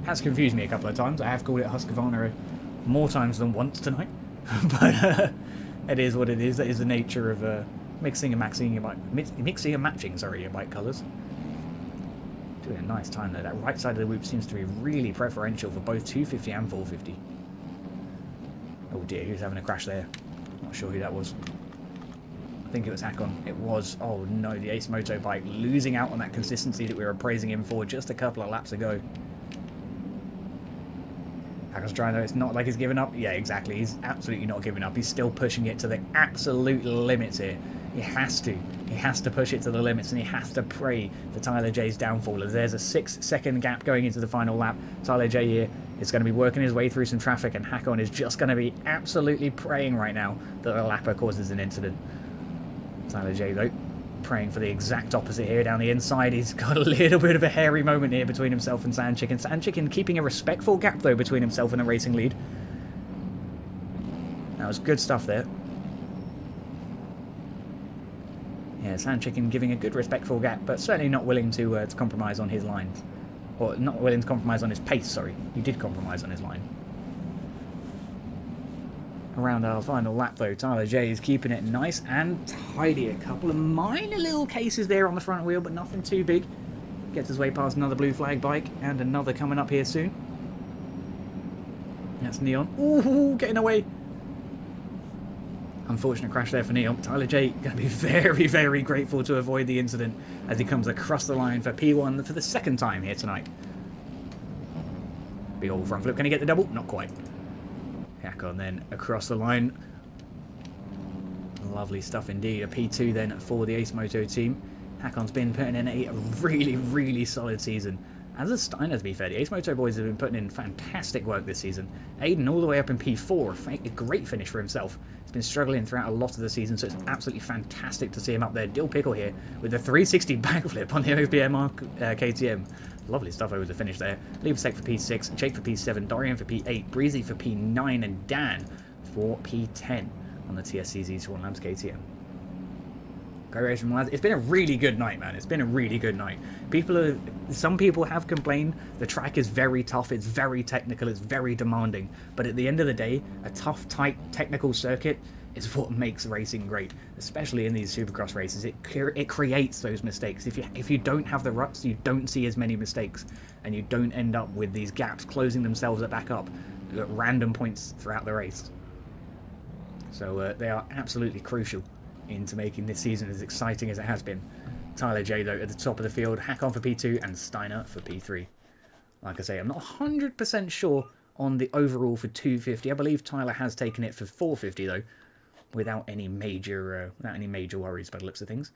Has confused me a couple of times. I have called it Husqvarna more times than once tonight. But it is what it is. That is the nature of mixing and matching your bike colours. Doing a nice time though. That right side of the whoop seems to be really preferential for both 250 and 450. Oh dear, he was having a crash there. Not sure who that was. I think it was Hakon. It was. Oh no, the Ace Moto bike losing out on that consistency that we were praising him for just a couple of laps ago. Hakon's trying though. It's not like he's given up. Yeah, exactly. He's absolutely not giving up. He's still pushing it to the absolute limits here. He has to. He has to push it to the limits, and he has to pray for Tyler J's downfall. As there's a 6 second gap going into the final lap. Tyler J here is going to be working his way through some traffic, and Hakon is just going to be absolutely praying right now that a lapper causes an incident. Tyler J, though, praying for the exact opposite here down the inside. He's got a little bit of a hairy moment here between himself and Sandchicken. Sandchicken keeping a respectful gap, though, between himself and a racing lead. That was good stuff there. Yeah, Sandchicken giving a good respectful gap, but certainly not willing to compromise on his lines. Or not willing to compromise on his pace, sorry. He did compromise on his line. Around our final lap though, Tyler J is keeping it nice and tidy. A couple of minor little cases there on the front wheel, but nothing too big. Gets his way past another blue flag bike and another coming up here soon. That's Neon. Ooh, getting away. Unfortunate crash there for Neon. Tyler J going to be very, very grateful to avoid the incident as he comes across the line for P1 for the second time here tonight. Big old front flip. Can he get the double? Not quite. Hakon then across the line. Lovely stuff indeed. A P2 then for the Ace Moto team. Hakon's been putting in a really, really solid season. As a Steiner, to be fair, the Ace Moto boys have been putting in fantastic work this season. Aiden all the way up in P4, a great finish for himself. He's been struggling throughout a lot of the season, so it's absolutely fantastic to see him up there. Dill Pickle here with the 360 backflip on the OPMR KTM. Lovely stuff over the finish there. Liebesek for P6, Jake for P7, Dorian for P8, Breezy for P9, and Dan for P10 on the TSCZ Swan Labs KTM. Congratulations, lads. It's been a really good night, man. It's been a really good night. Some people have complained the track is very tough, it's very technical, it's very demanding. But at the end of the day, a tough, tight, technical circuit is what makes racing great, especially in these Supercross races. It creates those mistakes. If you don't have the ruts, you don't see as many mistakes, and you don't end up with these gaps closing themselves back up at random points throughout the race. So they are absolutely crucial into making this season as exciting as it has been. Tyler J, though, at the top of the field, Hakon for P2 and Steiner for P3. Like I say, I'm not 100% sure on the overall for 250. I believe Tyler has taken it for 450, though, without any major worries by the looks of things.